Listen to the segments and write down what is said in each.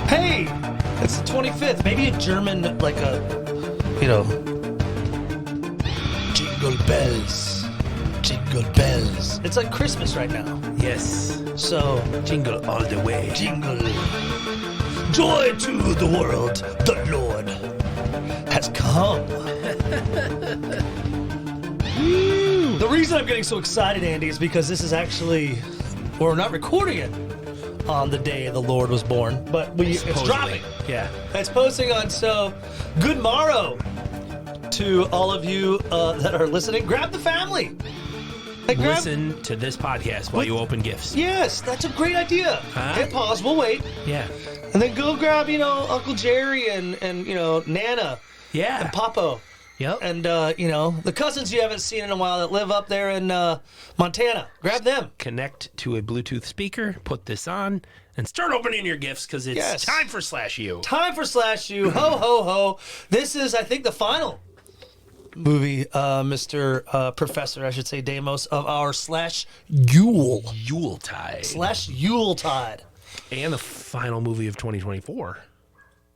Hey, it's the 25th. Maybe a German, like a, jingle bells. Jingle bells. It's like Christmas right now. Yes. So, Jingle all the way. jingle. Joy to the world. The Lord has come. The reason I'm getting so excited, Andy, is because this is actually, we're not recording it on the day the Lord was born, but it's dropping. Yeah. It's posting on, so good morrow to all of you that are listening. Grab the family. Hey, Listen to this podcast while you open gifts. Yes, that's a great idea. Huh? Hit pause, we'll wait. Yeah. And then go grab, Uncle Jerry and Nana Yeah. and Papo. Yep. And, the cousins you haven't seen in a while that live up there in Montana. Grab them. Connect to a Bluetooth speaker, put this on, and start opening your gifts because it's time for SlashU. Time for SlashU. Ho, ho, ho. This is, I think, the final movie, Mr. Professor, I should say, Deimos, of our /Yuletide. Yuletide. /Yuletide. And the final movie of 2024.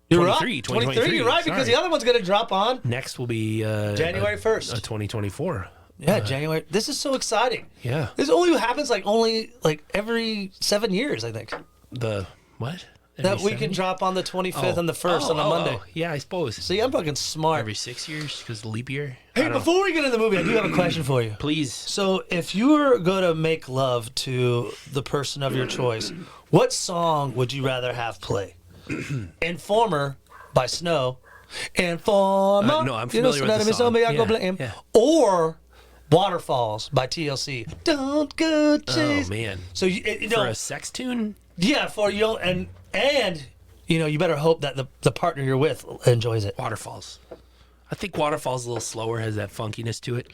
You're 23, right. 2023. You're right, because the other one's going to drop on Next will be January 1st. 2024. Yeah, January. This is so exciting. Yeah. This only happens only every 7 years, I think. The what? That we Every can 7? drop on the 25th and the 1st on a Monday. Yeah, I suppose. See, I'm fucking smart. Every 6 years because the leap year. Hey, before we get into the movie, I do have a question for you. Please. So, if you were going to make love to the person of your choice, what song would you rather have play? Informer by Snow. Informer. No, I'm familiar with the song. Yeah. Or Waterfalls by TLC. Don't go chase. Oh, man. So, For a sex tune? yeah, for you, and you better hope that the partner you're with enjoys it. Waterfalls. I think Waterfalls a little slower, has that funkiness to it.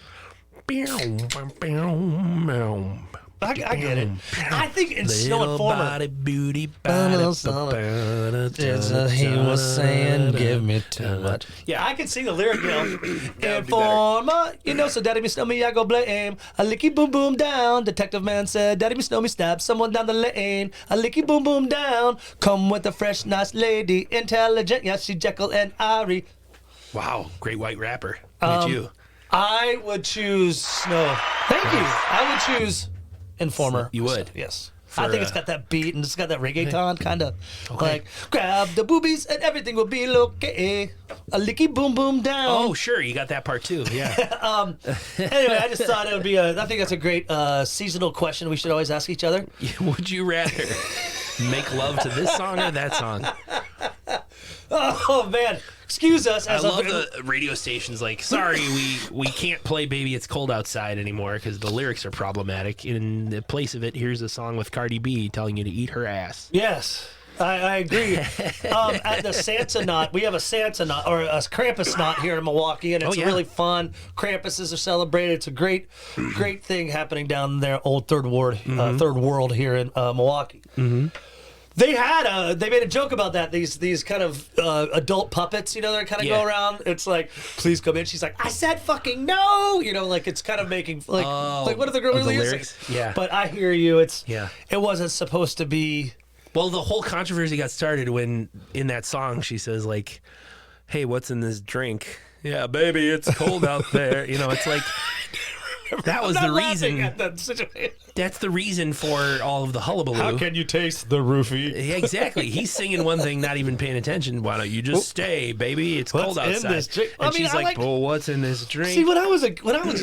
I get it. I think in Snow Informer, Body, booty, he was saying, give me too much. Yeah, I can sing the lyric, Informer, so daddy me snow me, I go blame. A licky boom boom down. Detective man said, daddy me snow me stab someone down the lane. A licky boom boom down. Come with a fresh, nice lady. Intelligent, yeah, she Jekyll and Ari. Wow, great white rapper. Look at you. I would choose Snow. Thank you. I would choose Informer. You would? Yes. I think it's got that beat and it's got that reggaeton kind of Okay. grab the boobies and everything will be okay. A licky boom boom down. Oh, sure. You got that part too. Yeah. Anyway, I just thought it would be I think that's a great seasonal question we should always ask each other. Would you rather make love to this song or that song? Oh man, excuse us. I love the radio stations like, sorry, we can't play Baby It's Cold Outside anymore because the lyrics are problematic. In the place of it, here's a song with Cardi B telling you to eat her ass. Yes, I agree. At the Santa Knot, we have a Santa Knot, or a Krampus Knot here in Milwaukee, and it's really fun. Krampuses are celebrated. It's a great thing happening down there, old Third World here in Milwaukee. Mm-hmm. They made a joke about that. These kind of adult puppets, that kind of go around. It's like, please come in. She's like, I said fucking no. It's kind of making what are the girls really lyrics? Yeah. But I hear you. It wasn't supposed to be. Well, the whole controversy got started when in that song she says like, hey, what's in this drink? Yeah, baby, it's cold out there. It's like. That was the reason. At that situation. That's the reason for all of the hullabaloo. How can you taste the roofie? Yeah, exactly. He's singing one thing, not even paying attention. Why don't you just stay, baby? It's cold outside. In this drink? And she's like, "Well, what's in this drink?" See, when I was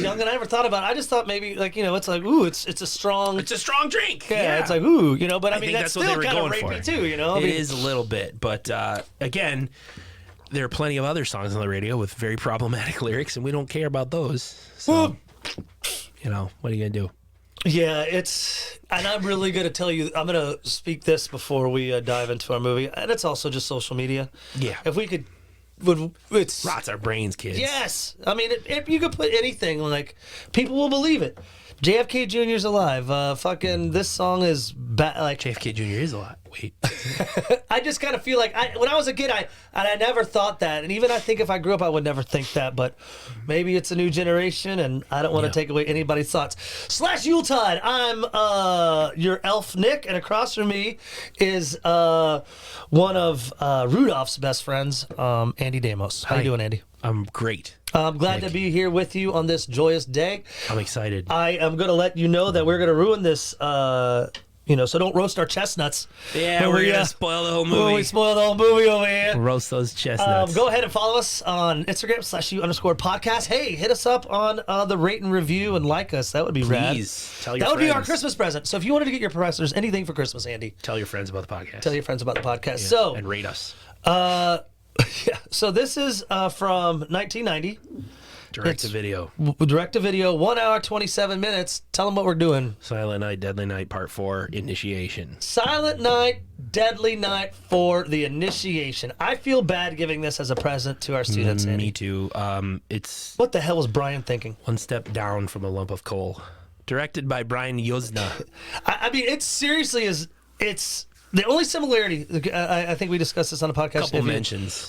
young and I never thought about it, I just thought maybe it's like, ooh, it's a strong. It's a strong drink. Yeah, it's like, ooh, but I mean that's still what they were kind of going rapey for. too, It is a little bit, but again, there are plenty of other songs on the radio with very problematic lyrics, and we don't care about those. So. What are you going to do? Yeah, and I'm really going to tell you, I'm going to speak this before we dive into our movie, and it's also just social media. Yeah. If we could, it's... Rots our brains, kids. Yes. I mean, if you could put anything, people will believe it. JFK Jr.'s alive. Fucking, this song is, JFK Jr. is alive. wait. I just kind of feel like when I was a kid, I never thought that, and even I think if I grew up, I would never think that. But maybe it's a new generation, and I don't want to take away anybody's thoughts. Slash Yuletide. I'm your elf Nick, and across from me is one of Rudolph's best friends, Andy Damos. How you doing, Andy? I'm great. I'm glad to be here with you on this joyous day. I'm excited. I am going to let you know that we're going to ruin this, so don't roast our chestnuts. Yeah, we're going to spoil the whole movie. We spoil the whole movie over here. Roast those chestnuts. Go ahead and follow us on Instagram, /U_podcast. Hey, hit us up on the rate and review and like us. That would be rad. Please, tell your friends. That would be our friends. Christmas present. So if you wanted to get your professors anything for Christmas, Andy. Tell your friends about the podcast. Tell your friends about the podcast. Yeah, So and rate us. Yeah, so this is from 1990. Direct to video. Direct to video, 1 hour, 27 minutes. Tell them what we're doing. Silent Night, Deadly Night, Part 4, Initiation. Silent Night, Deadly Night for the Initiation. I feel bad giving this as a present to our students, Andy. Me too. It's What the hell was Brian thinking? one step down from a lump of coal. Directed by Brian Yuzna. I mean, it seriously is. It's the only similarity. I think we discussed this on a podcast. Couple mentions.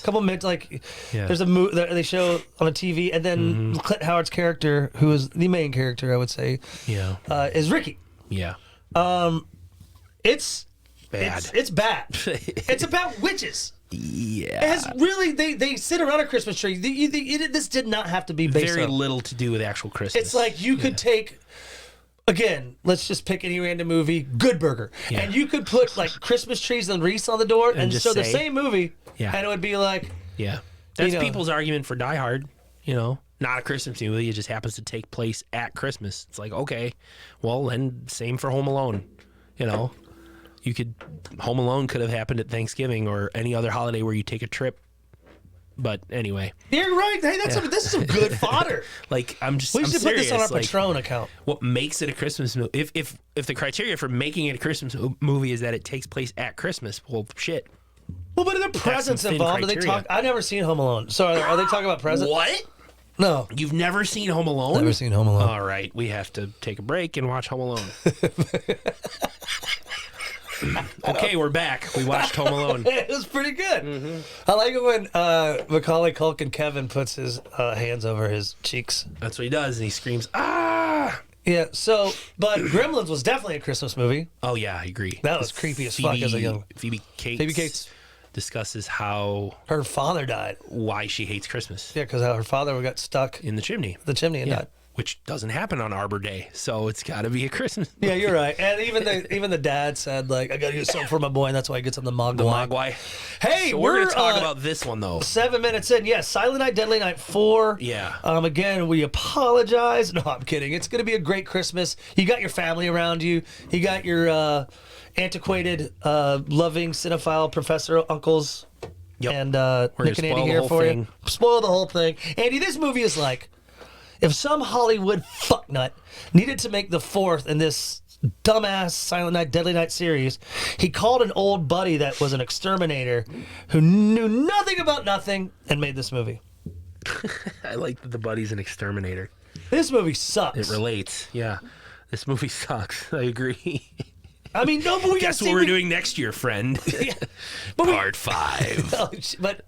There's a movie that they show on a TV, and then Clint Howard's character, who is the main character, I would say, is Ricky. Yeah. It's bad. It's bad. It's about witches. Yeah. It has really they sit around a Christmas tree. This did not have to be based Very on. little to do with actual Christmas. It's like you could take. Again, let's just pick any random movie, Good Burger. Yeah. And you could put like Christmas trees and wreaths on the door and just show the say, same movie. Yeah. And it would be like. Yeah. That's people's argument for Die Hard. Not a Christmas movie. It just happens to take place at Christmas. It's like, okay, well, then same for Home Alone. Home Alone could have happened at Thanksgiving or any other holiday where you take a trip. But anyway, you're right. Hey, this is some good fodder. I'm We should serious. put this on our Patron account. What makes it a Christmas movie? If the criteria for making it a Christmas movie is that it takes place at Christmas, well, shit. Well, but are there presents involved? Do they talk? I've never seen Home Alone. So are they talking about presents? What? No. You've never seen Home Alone? Never seen Home Alone. All right, we have to take a break and watch Home Alone. Okay, we're back. We watched Home Alone. It was pretty good. I like it when Macaulay Culkin Kevin puts his hands over his cheeks. That's what he does, and he screams, "Ah!" Yeah. So, but Gremlins was definitely a Christmas movie. Oh yeah, I agree. That was creepy as fuck as a young Phoebe Cates discusses how her father died. Why she hates Christmas. Yeah, because her father got stuck in the chimney. and died. Which doesn't happen on Arbor Day, so it's got to be a Christmas movie. Yeah, you're right. And even the dad said, like, I got to get something for my boy, and that's why he gets him the Mogwai. Hey, so we're going to talk about this one, though. 7 minutes in. Yes, Silent Night, Deadly Night 4. Yeah. Again, we apologize. No, I'm kidding. It's going to be a great Christmas. You got your family around you. You got your antiquated, loving, cinephile professor uncles. Yep. And We're Nick and Andy here for you. Spoil the whole thing. Andy, this movie is like... If some Hollywood fucknut needed to make the fourth in this dumbass Silent Night, Deadly Night series, he called an old buddy that was an exterminator who knew nothing about nothing and made this movie. I like that the buddy's an exterminator. This movie sucks. It relates. Yeah. This movie sucks. I agree. I mean, no, but we guess what we're doing next year, friend. Yeah. Part 5. But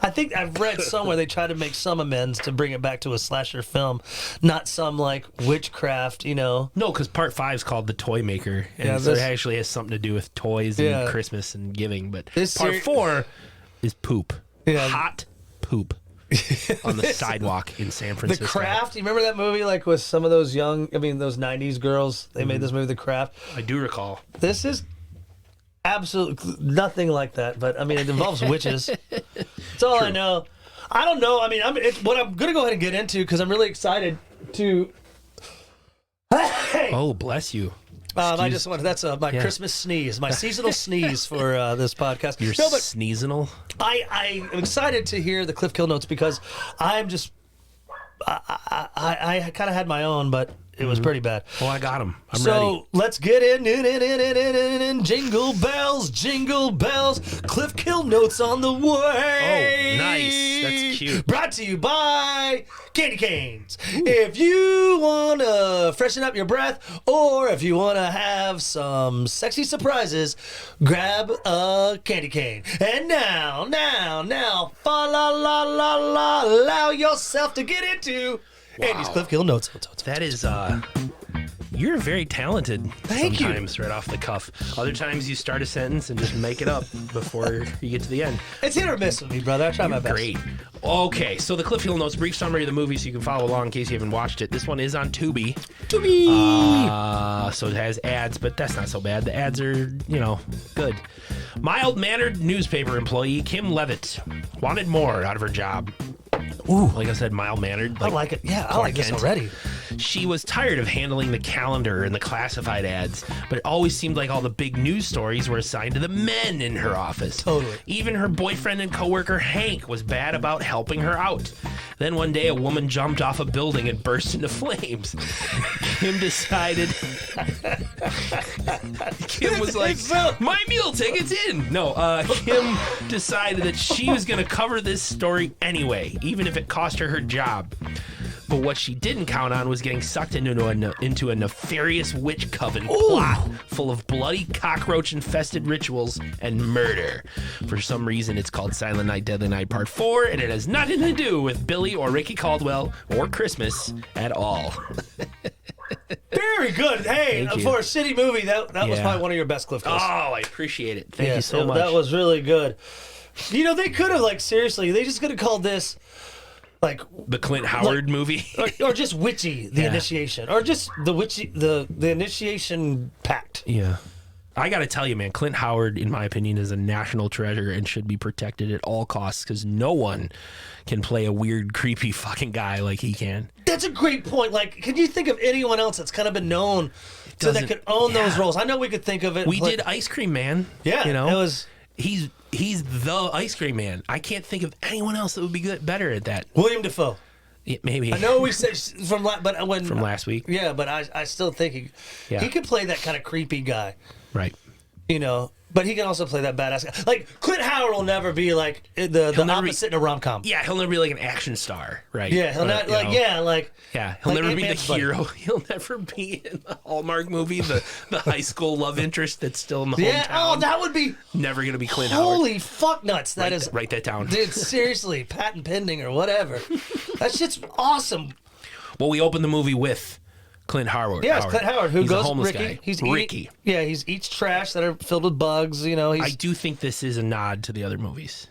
I think I've read somewhere they try to make some amends to bring it back to a slasher film, not some like witchcraft, No, because Part 5 is called The Toy Maker, and so it actually has something to do with toys and Christmas and giving. But Part 4 is poop. Yeah. Hot poop on the sidewalk in San Francisco. The Craft. You remember that movie? Like with some of those those '90s girls. They made this movie, The Craft. I do recall. This is absolutely nothing like that, but I mean, it involves witches. That's all I know. I don't know. I mean, what I'm going to go ahead and get into because I'm really excited to. Hey! Oh, bless you. I just wanted. That's my Christmas sneeze, my seasonal sneeze for this podcast. You're sneezinal. I am excited to hear the Cliff Kill notes because I'm just. I kind of had my own, but it was pretty bad. Oh, I got him. I'm ready. So let's get in. Jingle bells, Cliff Kill notes on the way. Oh, nice. That's cute. Brought to you by Candy Canes. Ooh. If you want a freshen up your breath, or if you want to have some sexy surprises, grab a candy cane. And now, fa la la la la, allow yourself to get into Andy's Cliff Kill Notes. That is, you're very talented. Thank you. Sometimes right off the cuff. Other times you start a sentence and just make it up before you get to the end. It's hit or miss with me, brother. I try my best. Great. Okay, so the Cliff Hill Notes, brief summary of the movie so you can follow along in case you haven't watched it. This one is on Tubi. So it has ads, but that's not so bad. The ads are, good. Mild-mannered newspaper employee Kim Levitt wanted more out of her job. Ooh, like I said, mild-mannered. I like it. Yeah, I like this already. She was tired of handling the calendar and the classified ads, but it always seemed like all the big news stories were assigned to the men in her office. Totally. Even her boyfriend and coworker Hank was bad about helping her out. Then one day a woman jumped off a building and burst into flames. Kim decided... Kim was like, my meal ticket's in! No, Kim decided that she was going to cover this story anyway, even if it cost her job. But what she didn't count on was getting sucked into a nefarious witch coven plot full of bloody cockroach-infested rituals and murder. For some reason, it's called Silent Night, Deadly Night Part 4, and it has nothing to do with Billy or Ricky Caldwell or Christmas at all. Very good. Hey, for a shitty movie, that was probably one of your best Cliff Notes. Oh, I appreciate it. Thank you so much. That was really good. They could have, seriously, they just could have called this... the Clint Howard movie, or just Witchy, the initiation, or just the Witchy, the initiation pact. Yeah, I got to tell you, man, Clint Howard, in my opinion, is a national treasure and should be protected at all costs because no one can play a weird, creepy fucking guy like he can. That's a great point. Can you think of anyone else that's kind of been known that could own those roles? I know we could think of it. We did Ice Cream Man. Yeah, it was. He's the Ice Cream Man. I can't think of anyone else that would be better at that. William Dafoe. Yeah, maybe. I know we said from last week. Yeah, but I still think he could play that kind of creepy guy. Right. But he can also play that badass guy. Clint Howard will never be the opposite in a rom-com. Yeah, he'll never be like an action star, right? Yeah, he'll not he'll never be the hero. He'll never be in the Hallmark movie, the high school love interest that's still in the hometown. Yeah, that would be never gonna be Clint Howard. Holy fuck nuts! Write that down, dude. Seriously, patent pending or whatever. That shit's awesome. Well, we opened the movie with Clint Howard. Yeah, it's Clint Howard who he's goes a homeless Ricky. guy. He's Ricky. He eats trash that are filled with bugs. I do think this is a nod to the other movies.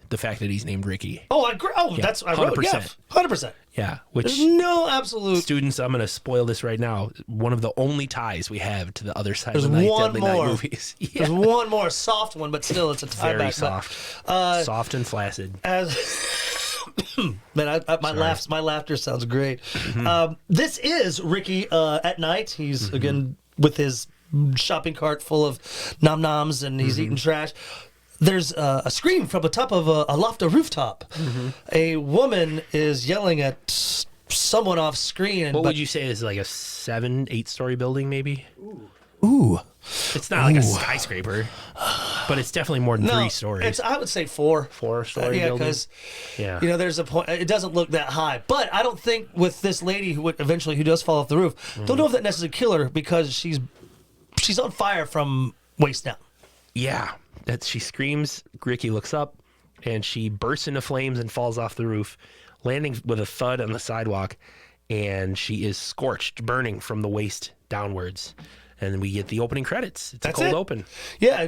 The fact that he's named Ricky. Oh, I agree. Oh, yeah, that's I wrote. 100%. Yeah, 100%. Yeah, which there's no absolute students. I'm going to spoil this right now. One of the only ties we have to the other side of the night, Deadly Night movies. Yeah. There's one more soft one, but still, it's a tie very back. Soft, soft and flaccid. Man, my laughter sounds great. Mm-hmm. This is Ricky at night. He's again with his shopping cart full of nom noms, and he's eating trash. There's a scream from the top of a rooftop. Mm-hmm. A woman is yelling at someone off screen. What would you say is like a 7-8 story building, maybe? Ooh. It's not like a skyscraper, but it's definitely more than 3 stories. I would say 4. 4-story building. Because there's a point. It doesn't look that high, but I don't think with this lady who does fall off the roof. Don't know if that necessarily kill her because she's on fire from waist down. Yeah. She screams, Ricky looks up, and she bursts into flames and falls off the roof, landing with a thud on the sidewalk, and she is scorched, burning from the waist downwards. And then we get the opening credits. It's a cold open. Yeah,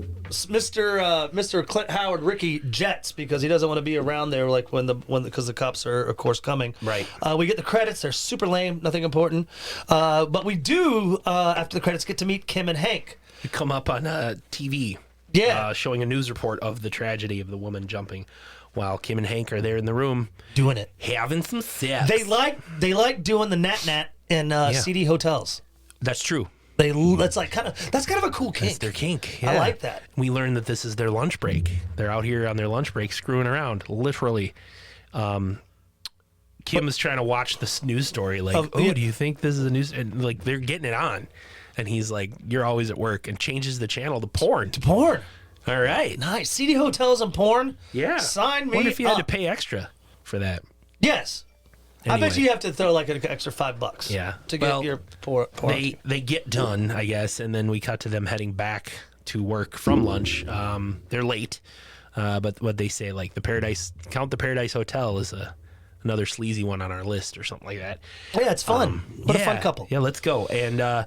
Mr. Clint Howard, Ricky jets because he doesn't want to be around there because the cops are of course coming. Right. We get the credits. They're super lame, nothing important. But we do after the credits get to meet Kim and Hank. We come up on TV. Yeah. Showing a news report of the tragedy of the woman jumping, while Kim and Hank are there in the room doing it, having some sex. They like doing the nat in seedy hotels. That's true. That's kind of a cool kink. That's their kink. Yeah. I like that. We learned that this is their lunch break. They're out here on their lunch break screwing around, literally. Kim is trying to watch this news story, do you think this is a news? And they're getting it on, and he's like, "You're always at work," and changes the channel to porn. All right, nice. Seedy hotels and porn. Yeah, sign me. I wonder if you up. had to pay extra for that. Yes. I bet you have to throw like an extra $5. Yeah. To get your pour. They get done, I guess, and then we cut to them heading back to work from lunch. They're late, but what they say, like the Paradise Hotel is another sleazy one on our list or something like that. Yeah, it's fun. What a fun couple. Yeah, let's go. And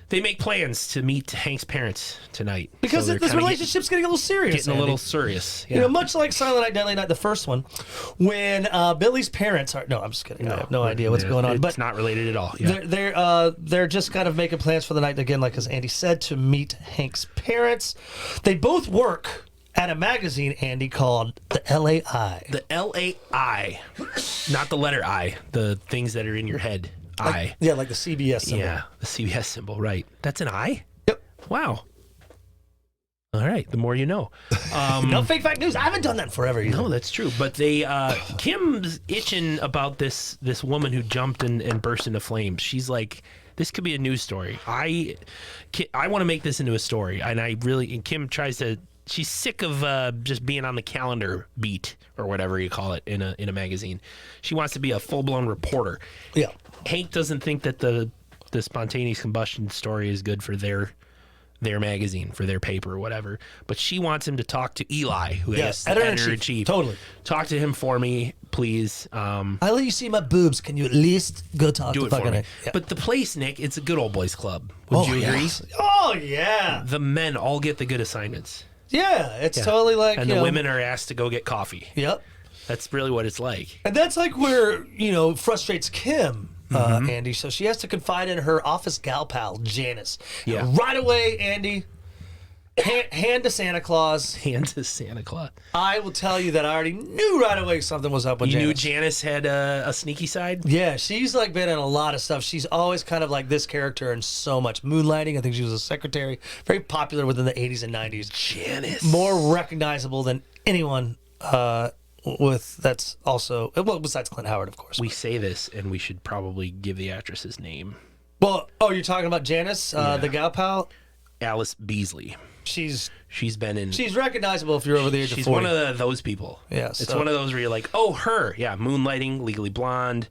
they make plans to meet Hank's parents tonight. Because this relationship's getting a little serious. Getting a little serious. Yeah. You know, much like Silent Night, Deadly Night, the first one, when Billy's parents are... No, I'm just kidding. I have no idea what's going on. It's but not related at all. Yeah. They're just kind of making plans for the night, again, like as Andy said, to meet Hank's parents. They both work at a magazine, Andy, called the LAI. The LAI. Not the letter I. The things that are in your head. I. Yeah, like the CBS symbol. Yeah, the CBS symbol, right. That's an I? Yep. Wow. All right, the more you know. No fake fact news. I haven't done that in forever either. No, that's true. But they, Kim's itching about this woman who jumped and burst into flames. She's like, this could be a news story. I want to make this into a story. And Kim tries to, she's sick of just being on the calendar beat or whatever you call it in a magazine. She wants to be a full-blown reporter. Yeah. Hank doesn't think that the spontaneous combustion story is good for their magazine, for their paper or whatever. But she wants him to talk to Eli, who is the editor-in-chief. Totally. Talk to him for me, please. I let you see my boobs. Can you at least go talk to fucking it? Yeah. But the place, Nick, it's a good old boys club. Would you agree? Oh, yeah. The men all get the good assignments. Yeah, it's totally like... And the women are asked to go get coffee. Yep. That's really what it's like. And that's like where, frustrates Kim, Andy. So she has to confide in her office gal pal, Janice. Yeah. And right away, Andy, hand to Santa Claus. Hand to Santa Claus. I will tell you that I already knew right away something was up with Janice. You knew Janice had a sneaky side? Yeah, she's like been in a lot of stuff. She's always kind of like this character in so much. Moonlighting, I think she was a secretary. Very popular within the 80s and 90s. Janice. More recognizable than anyone that's also, well, besides Clint Howard, of course. We say this, and we should probably give the actress's name. Well, you're talking about Janice, the gal pal? Alice Beasley. She's recognizable if you're over the age of 40. She's one of those people. Yeah, it's one of those where you're like, oh, her. Yeah, Moonlighting, Legally Blonde,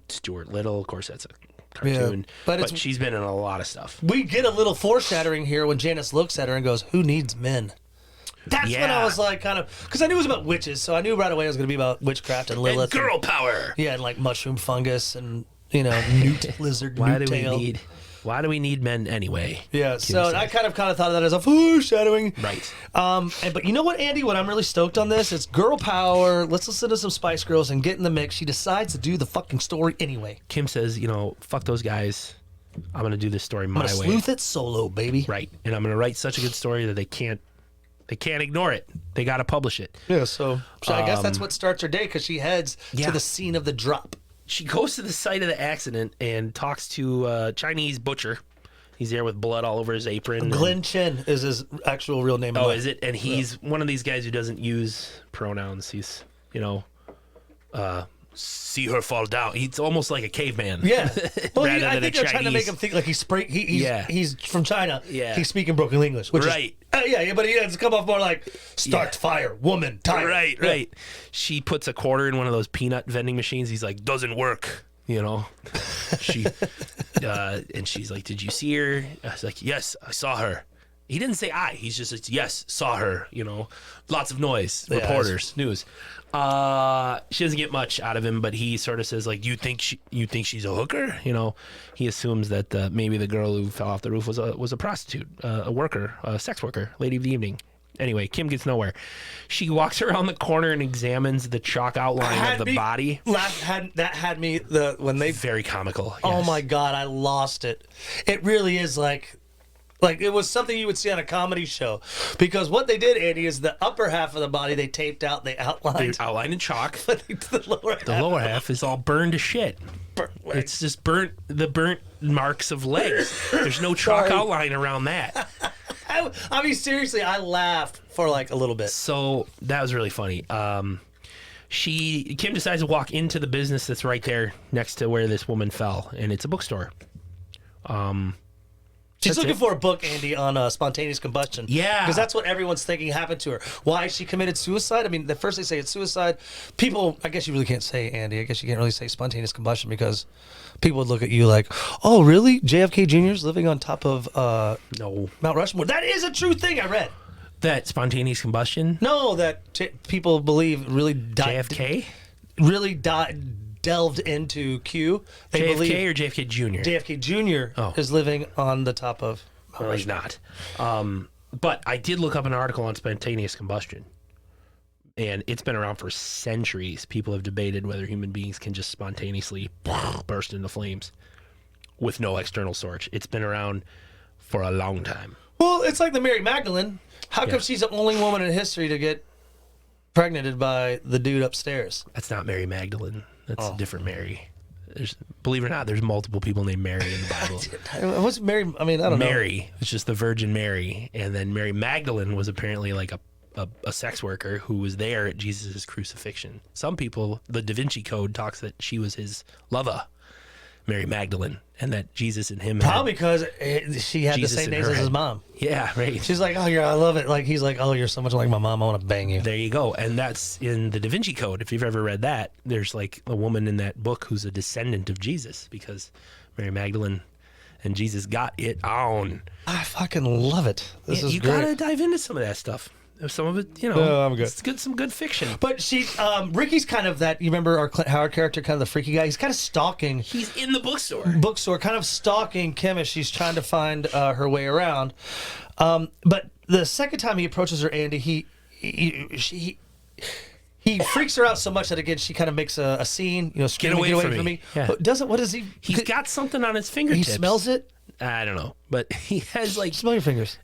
Stuart Little. Of course, that's a cartoon. Yeah, but she's been in a lot of stuff. We get a little foreshadowing here when Janice looks at her and goes, "Who needs men?" That's when I was like, kind of, because I knew it was about witches, so I knew right away it was going to be about witchcraft and Lilith. And girl power. Yeah, and like mushroom fungus and, newt lizard, newt tail. Why do we need men anyway? Yeah, so I kind of thought of that as a foreshadowing. Right. But you know what, Andy? What I'm really stoked on this, it's girl power. Let's listen to some Spice Girls and get in the mix. She decides to do the fucking story anyway. Kim says, fuck those guys. I'm going to do this story my way. I'm going to sleuth it solo, baby. Right. And I'm going to write such a good story that they can't ignore it. They got to publish it. Yeah, so I guess that's what starts her day, because she heads to the scene of the drop. She goes to the site of the accident and talks to a Chinese butcher. He's there with blood all over his apron. Glenn Chen is his actual real name. Oh, is it? And he's one of these guys who doesn't use pronouns. He's, see her fall down. He's almost like a caveman. Yeah. Well, I think they're trying to make him think like he's from China. Yeah. He's speaking broken English. Which right. Is, but he has to come off more like start fire, woman, tiger. Right. She puts a quarter in one of those peanut vending machines. He's like, doesn't work. She and she's like, did you see her? I was like, yes, I saw her. He didn't say I. He's just like, yes, saw her. Lots of noise, reporters, news. She doesn't get much out of him, but he sort of says like, you think she's a hooker? He assumes that maybe the girl who fell off the roof was a prostitute, a worker, a sex worker, lady of the evening. Anyway, Kim gets nowhere. She walks around the corner and examines the chalk outline of the body. That had me when they very comical. Yes. Oh my God, I lost it. It really is like it was something you would see on a comedy show, because what they did, Andy, is the upper half of the body they taped out, they outlined. They outlined in chalk. But the lower half is all burned to shit. It's just burnt marks of legs. There's no chalk outline around that. I mean, seriously, I laughed for like a little bit. So that was really funny. Kim decides to walk into the business that's right there next to where this woman fell, and it's a bookstore. She's looking for a book, Andy, on spontaneous combustion. Yeah. Because that's what everyone's thinking happened to her. Why she committed suicide? I mean, the first they say it's suicide. People, I guess you really can't say, Andy, I guess you can't really say spontaneous combustion because people would look at you like, oh, really? JFK Jr. is living on top of No. Mount Rushmore. That is a true thing I read. That spontaneous combustion? No, that people believe really died. JFK? Really delved into Q. They JFK believe or JFK Jr.? JFK Jr. is living on the top of Mount Well, he's Rushmore. not. But I did look up an article on spontaneous combustion. And it's been around for centuries. People have debated whether human beings can just spontaneously burst into flames with no external source. It's been around for a long time. Well, it's like the Mary Magdalene. How come she's the only woman in history to get pregnanted by the dude upstairs? That's not Mary Magdalene. That's a different Mary. Believe it or not, there's multiple people named Mary in the Bible. What's Mary? I mean, I don't know. Mary was just the Virgin Mary. And then Mary Magdalene was apparently like a sex worker who was there at Jesus' crucifixion. Some people, the Da Vinci Code talks that she was his lover, Mary Magdalene, and that Jesus and him Probably because she had Jesus the same in names her as his head. mom. Yeah, right. She's like, oh, I love it. Like he's like, oh, you're so much like my mom. I want to bang you. There you go. And that's in the Da Vinci Code. If you've ever read that, there's like a woman in that book who's a descendant of Jesus because Mary Magdalene and Jesus got it on. I fucking love it. This is you great. gotta dive into some of that stuff. Some of it, No, I'm good. It's good, some good fiction. But Ricky's kind of that. You remember our Clint Howard character, kind of the freaky guy. He's kind of stalking. He's in the bookstore. Kind of stalking Kim as she's trying to find her way around. But the second time he approaches her, Andy, he freaks her out so much that again she kind of makes a scene. Screaming, get away from me. Yeah. But what does he? He's got something on his fingertips. He smells it. I don't know, but he has like Smell your fingers.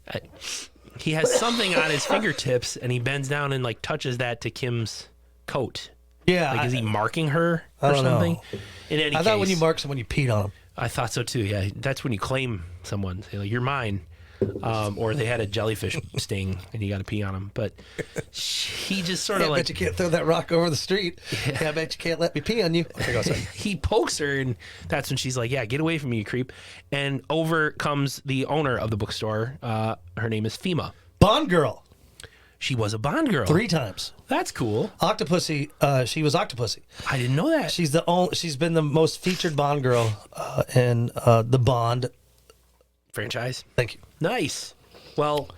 He has something on his fingertips, and he bends down and like touches that to Kim's coat. Yeah. Like, is he marking her I or don't know. something? In any I case, thought when you mark someone, you peed on them. I thought so too. Yeah, that's when you claim someone. Say like, you're mine. Or they had a jellyfish sting and you got to pee on them. But he just sort of I bet you can't throw that rock over the street. Yeah, I bet you can't let me pee on you. Okay, go ahead. He pokes her, and that's when she's like, yeah, get away from me, you creep. And over comes the owner of the bookstore. Her name is Fema. Bond girl. She was a Bond girl. 3 times. That's cool. Octopussy. She was Octopussy. I didn't know that. She's been the most featured Bond girl in the Bond franchise. Thank you. Nice. Well,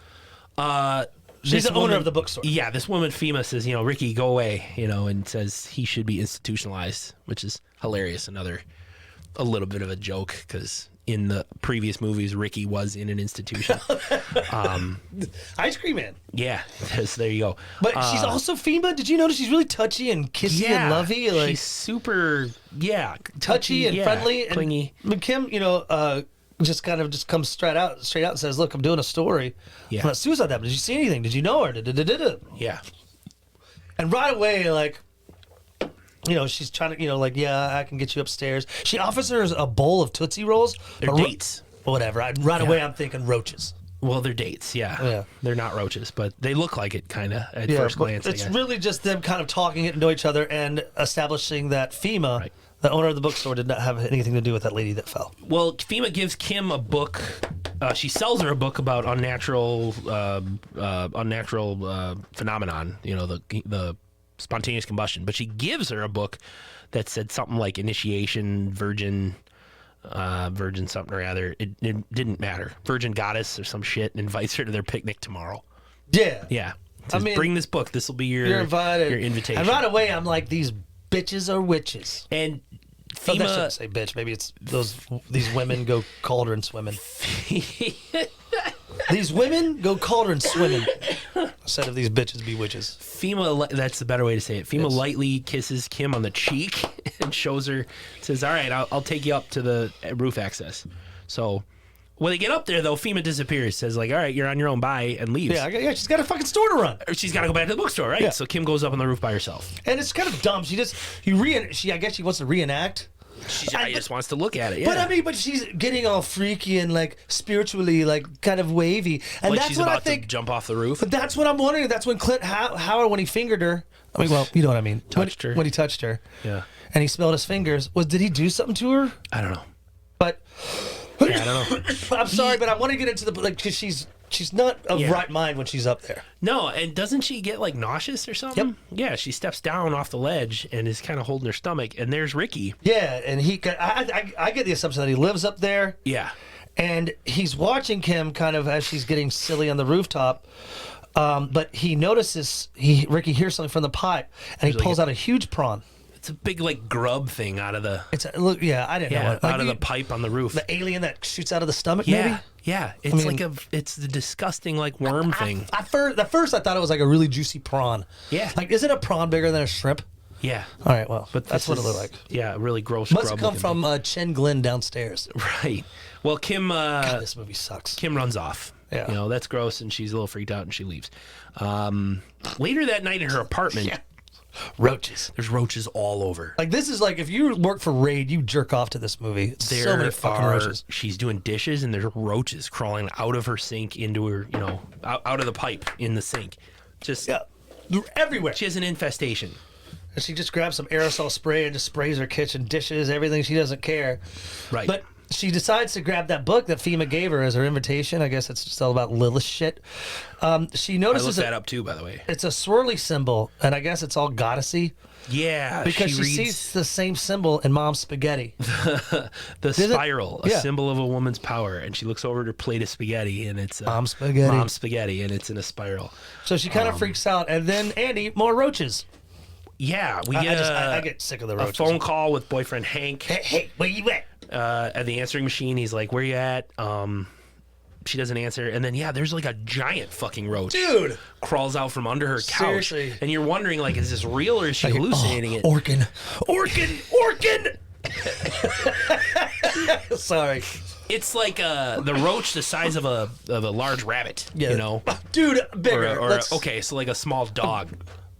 she's the owner of the bookstore. Yeah, this woman Fema says, Ricky, go away, and says he should be institutionalized, which is hilarious. A little bit of a joke because in the previous movies, Ricky was in an institution. Ice Cream Man. Yeah, there you go. But she's also Fema. Did you notice she's really touchy and kissy and lovey? Like, she's super, touchy and friendly, clingy. And Kim, just comes straight out and says, "Look, I'm doing a story. Yeah. I'm not suicide that. But did you see anything? Did you know her? Yeah. And right away, like, she's trying to, I can get you upstairs. She offers her a bowl of Tootsie Rolls. They're dates. Whatever. Away, I'm thinking roaches. Well, they're dates, yeah. They're not roaches, but they look like it, kind of, at first glance. It's really just them kind of talking it into each other and establishing that Fema, the owner of the bookstore, did not have anything to do with that lady that fell. Well, Fema gives Kim a book. She sells her a book about unnatural phenomenon, the spontaneous combustion. But she gives her a book that said something like initiation, virgin something or other. It didn't matter. Virgin goddess or some shit, and invites her to their picnic tomorrow. Yeah. Yeah. Says, bring this book. This will be you're invited. Your invitation. And right away, I'm like, these bitches are witches. And Fema, I shouldn't say bitch. Maybe it's these women go cauldron swimming. These women go cauldron swimming instead of these bitches be witches. Fema, that's the better way to say it. Fema lightly kisses Kim on the cheek and shows her, says, all right, I'll take you up to the roof access. So when they get up there, though, Fema disappears, says like, all right, you're on your own, bye, and leaves. Yeah, she's got a fucking store to run. Or she's got to go back to the bookstore, right? Yeah. So Kim goes up on the roof by herself. And it's kind of dumb. I guess she wants to reenact. She just wants to look at it, yeah. But she's getting all freaky and like spiritually like kind of wavy, and like that's she's what about I think. to jump off the roof. But that's what I'm wondering. That's when Clint Howard, when he fingered her. I mean, well, you know what I mean. Touched her. When he touched her. Yeah. And he smelled his fingers. Did he do something to her? I don't know. But Yeah, I don't know. I'm sorry, but I want to get into the like because she's not of right mind when she's up there. No, and doesn't she get like nauseous or something? Yep. Yeah, she steps down off the ledge and is kind of holding her stomach, and there's Ricky. Yeah, and I get the assumption that he lives up there. Yeah. And he's watching Kim kind of as she's getting silly on the rooftop. But he notices, Ricky hears something from the pipe, and he pulls out a huge prawn. It's a big like grub thing out of the. I didn't know. Out of the pipe on the roof. The alien that shoots out of the stomach, yeah, maybe? Yeah. It's it's the disgusting like worm thing. At first, I thought it was like a really juicy prawn. Yeah. Like, isn't a prawn bigger than a shrimp? Yeah. All right, well, but that's what it looked like. Yeah, really gross. Must have come from Chen Glen downstairs. Right. Well, Kim. God, this movie sucks. Kim runs off. Yeah. You know, that's gross, and she's a little freaked out, and she leaves. Later that night in her apartment, roaches. There's roaches all over. Like, this is like, if you work for Raid, you jerk off to this movie. So many fucking roaches. She's doing dishes, and there's roaches crawling out of her sink into her, out of the pipe in the sink. Just they're everywhere. She has an infestation. And she just grabs some aerosol spray and just sprays her kitchen dishes, everything. She doesn't care. Right. But she decides to grab that book that FEMA gave her as her invitation. I guess it's just all about Lilith shit. She notices I looked that up too, by the way. It's a swirly symbol, and I guess it's all goddessy. Yeah, because she sees the same symbol in Mom's spaghetti. the spiral, a symbol of a woman's power, and she looks over at her plate of spaghetti, and it's Mom's spaghetti. Mom's spaghetti, and it's in a spiral. So she kind of freaks out, and then Andy, more roaches. Yeah, we get I get sick of the roaches. A phone call with boyfriend Hank. Hey, where you at? At the answering machine, he's like, "Where you at?" She doesn't answer, and then there's like a giant fucking roach, dude, crawls out from under her couch. Seriously. And you're wondering, like, is this real or is she hallucinating it? Orkin. Sorry. It's like the roach the size of a large rabbit. Yeah. You know, dude, bigger. Okay, so like a small dog.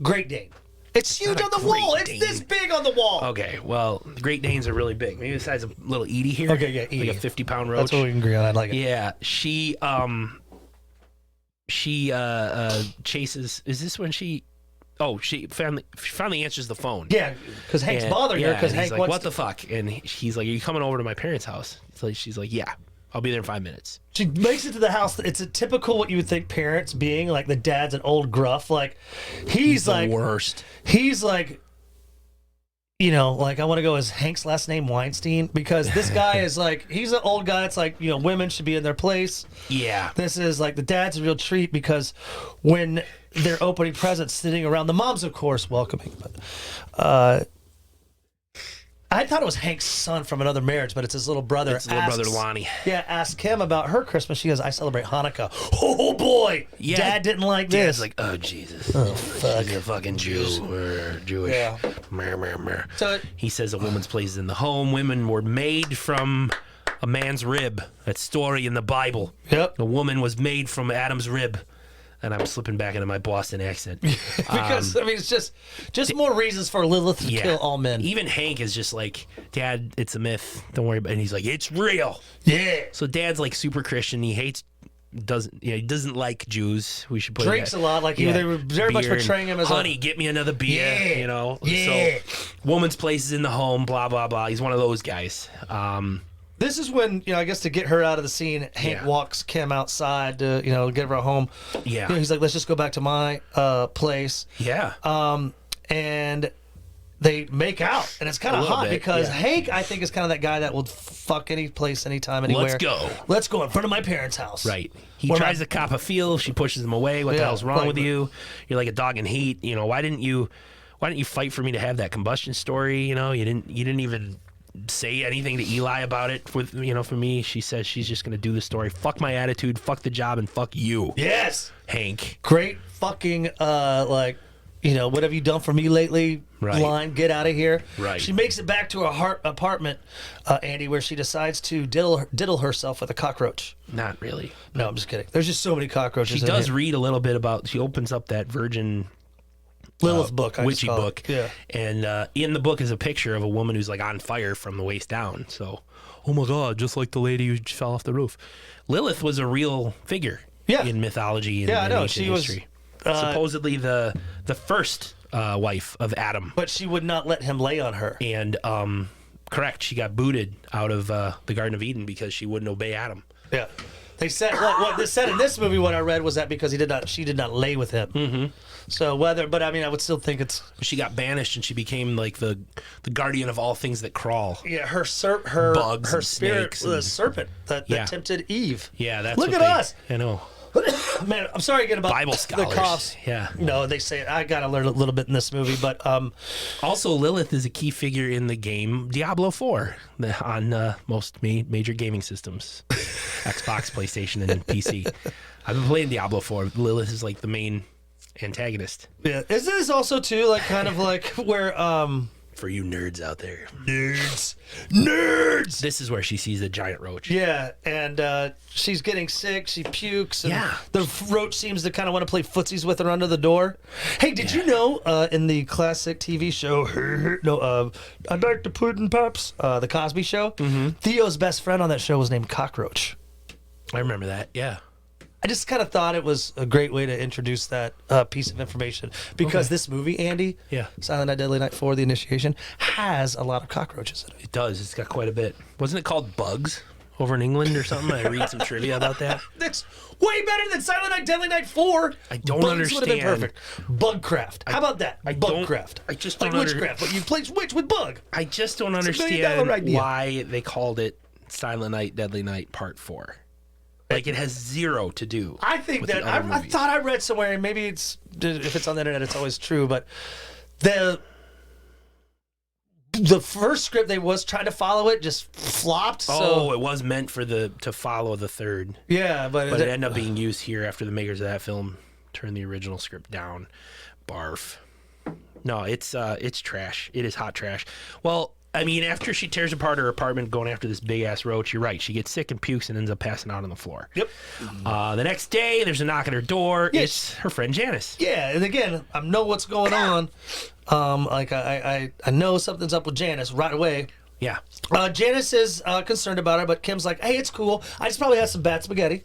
Great Dane. It's huge on the wall. It's this big on the wall. Okay, well, the Great Danes are really big. Maybe the size of little Edie here. Okay, yeah, Edie. Like a 50-pound roach. That's what we can agree on. I like it. Yeah, she chases. Is this when she? Oh, she finally answers the phone. Yeah, because Hank's bothering her. Because Hank like, wants what the fuck? And he's like, "Are you coming over to my parents' house?" So she's like, "Yeah, I'll be there in 5 minutes." She makes it to the house. It's a typical what you would think parents being. Like, the dad's an old gruff. Like, he's like the worst. He's like, like, I want to go as Hank's last name Weinstein, because this guy is like, he's an old guy. It's like, women should be in their place. Yeah. This is like, the dad's a real treat, because when they're opening presents, sitting around, the mom's of course welcoming, but I thought it was Hank's son from another marriage, but it's his little brother. It's his little brother Lonnie. Yeah, ask Kim about her Christmas. She goes, I celebrate Hanukkah. Oh boy, yeah, Dad didn't like this. Dad's like, oh Jesus, oh fuck, you're a fucking Jew or Jewish. Yeah. So he says a woman's place is in the home. Women were made from a man's rib. That story in the Bible. Yep. A woman was made from Adam's rib. And I'm slipping back into my Boston accent. Because, it's just more reasons for Lilith to kill all men. Even Hank is just like, Dad, it's a myth. Don't worry about it. And he's like, it's real. Yeah. So Dad's like super Christian. He doesn't like Jews. We should put drinks a lot. Like, they were very much portraying him as honey, get me another beer. Yeah. So woman's place is in the home, blah, blah, blah. He's one of those guys. This is when, I guess to get her out of the scene, Hank walks Kim outside to, get her home. Yeah. He's like, let's just go back to my place. Yeah. And they make out. And it's kind of hot because Hank, I think, is kind of that guy that will fuck any place, anytime, anywhere. Let's go in front of my parents' house. Right. He tries to cop a feel. She pushes him away. What the hell's wrong with you? You're like a dog in heat. Why didn't you fight for me to have that combustion story? You didn't even say anything to Eli about it. For me, she says she's just gonna do the story. Fuck my attitude, fuck the job, and fuck you. Yes, Hank. Great fucking what have you done for me lately? Right. Line, get out of here. Right. She makes it back to her apartment, Andy, where she decides to diddle herself with a cockroach. Not really. No, I'm just kidding. There's just so many cockroaches. She does read a little bit about. She opens up that Virgin Lilith book, witchy book. Yeah. And in the book is a picture of a woman who's like on fire from the waist down. So, oh my God, just like the lady who fell off the roof. Lilith was a real figure in mythology and in ancient history. Supposedly the first wife of Adam. But she would not let him lay on her. And Correct. She got booted out of the Garden of Eden because she wouldn't obey Adam. Yeah. They said what they said in this movie. What I read was that because she did not lay with him. Mm-hmm. So but I mean, I would still think it's. She got banished and she became like the guardian of all things that crawl. Yeah, her bugs, her and spirit, snakes, the serpent that tempted Eve. Yeah, that's look at us. I know. Man, I'm sorry again about Bible scholars. The coughs. Yeah. No, they say I got to learn a little bit in this movie, but also Lilith is a key figure in the game Diablo 4 on most major gaming systems, Xbox, PlayStation, and PC. I've been playing Diablo 4. Lilith is like the main antagonist. Yeah, is this also too like kind of like where for you nerds out there, nerds, this is where she sees the giant roach. Yeah, and she's getting sick. She pukes. And the roach seems to kind of want to play footsies with her under the door. Hey, did you know in the classic TV show, I'd like to Puddin' Pops, the Cosby Show, Theo's best friend on that show was named Cockroach. I remember that. Yeah. I just kind of thought it was a great way to introduce that piece of information because this movie, Andy, Silent Night, Deadly Night 4, The Initiation, has a lot of cockroaches in it. It does. It's got quite a bit. Wasn't it called Bugs over in England or something? I read some trivia about that. That's way better than Silent Night, Deadly Night 4. I don't Bugs understand. Would have been perfect. Bugcraft. How about that? Bugcraft. I just don't witchcraft, but you play witch with bug. I just don't understand why they called it Silent Night, Deadly Night Part 4. Like, it has zero to do. I think with that I thought I read somewhere, and maybe if it's on the internet, it's always true. But the first script they was trying to follow it just flopped. So it was meant to follow the third. Yeah, but it ended up being used here after the makers of that film turned the original script down. Barf. No, it's trash. It is hot trash. Well, I mean, after she tears apart her apartment going after this big-ass roach, you're right. She gets sick and pukes and ends up passing out on the floor. Yep. The next day, there's a knock at her door. Yes. It's her friend Janice. Yeah, and again, I know what's going on. Like, I know something's up with Janice right away. Yeah. Janice is concerned about her, but Kim's like, hey, it's cool. I just probably had some bad spaghetti.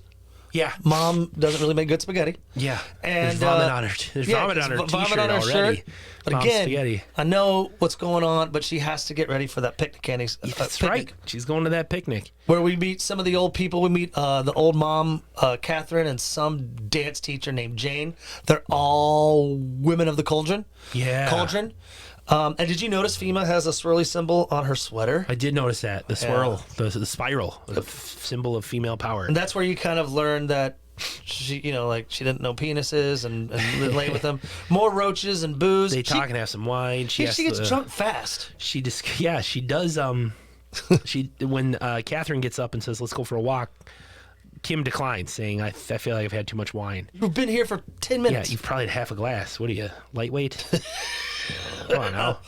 Yeah. Mom doesn't really make good spaghetti. Yeah. And there's vomit on her. There's vomit on her t-shirt already. Shirt. But again, spaghetti. I know what's going on, but she has to get ready for that picnic, Andy. That's right. She's going to that picnic. Where we meet some of the old people. We meet the old mom, Catherine, and some dance teacher named Jane. They're all women of the cauldron. Yeah. Cauldron. And did you notice FEMA has a swirly symbol on her sweater? I did notice that. The swirl, the spiral, the symbol of female power. And that's where you kind of learn that she, she didn't know penises and lay with them. More roaches and booze. They talk and have some wine. She gets drunk fast. She does. When Catherine gets up and says, "Let's go for a walk," Kim declines, saying, I feel like I've had too much wine. You've been here for 10 minutes. Yeah, you've probably had half a glass. What are you, lightweight? Come on now.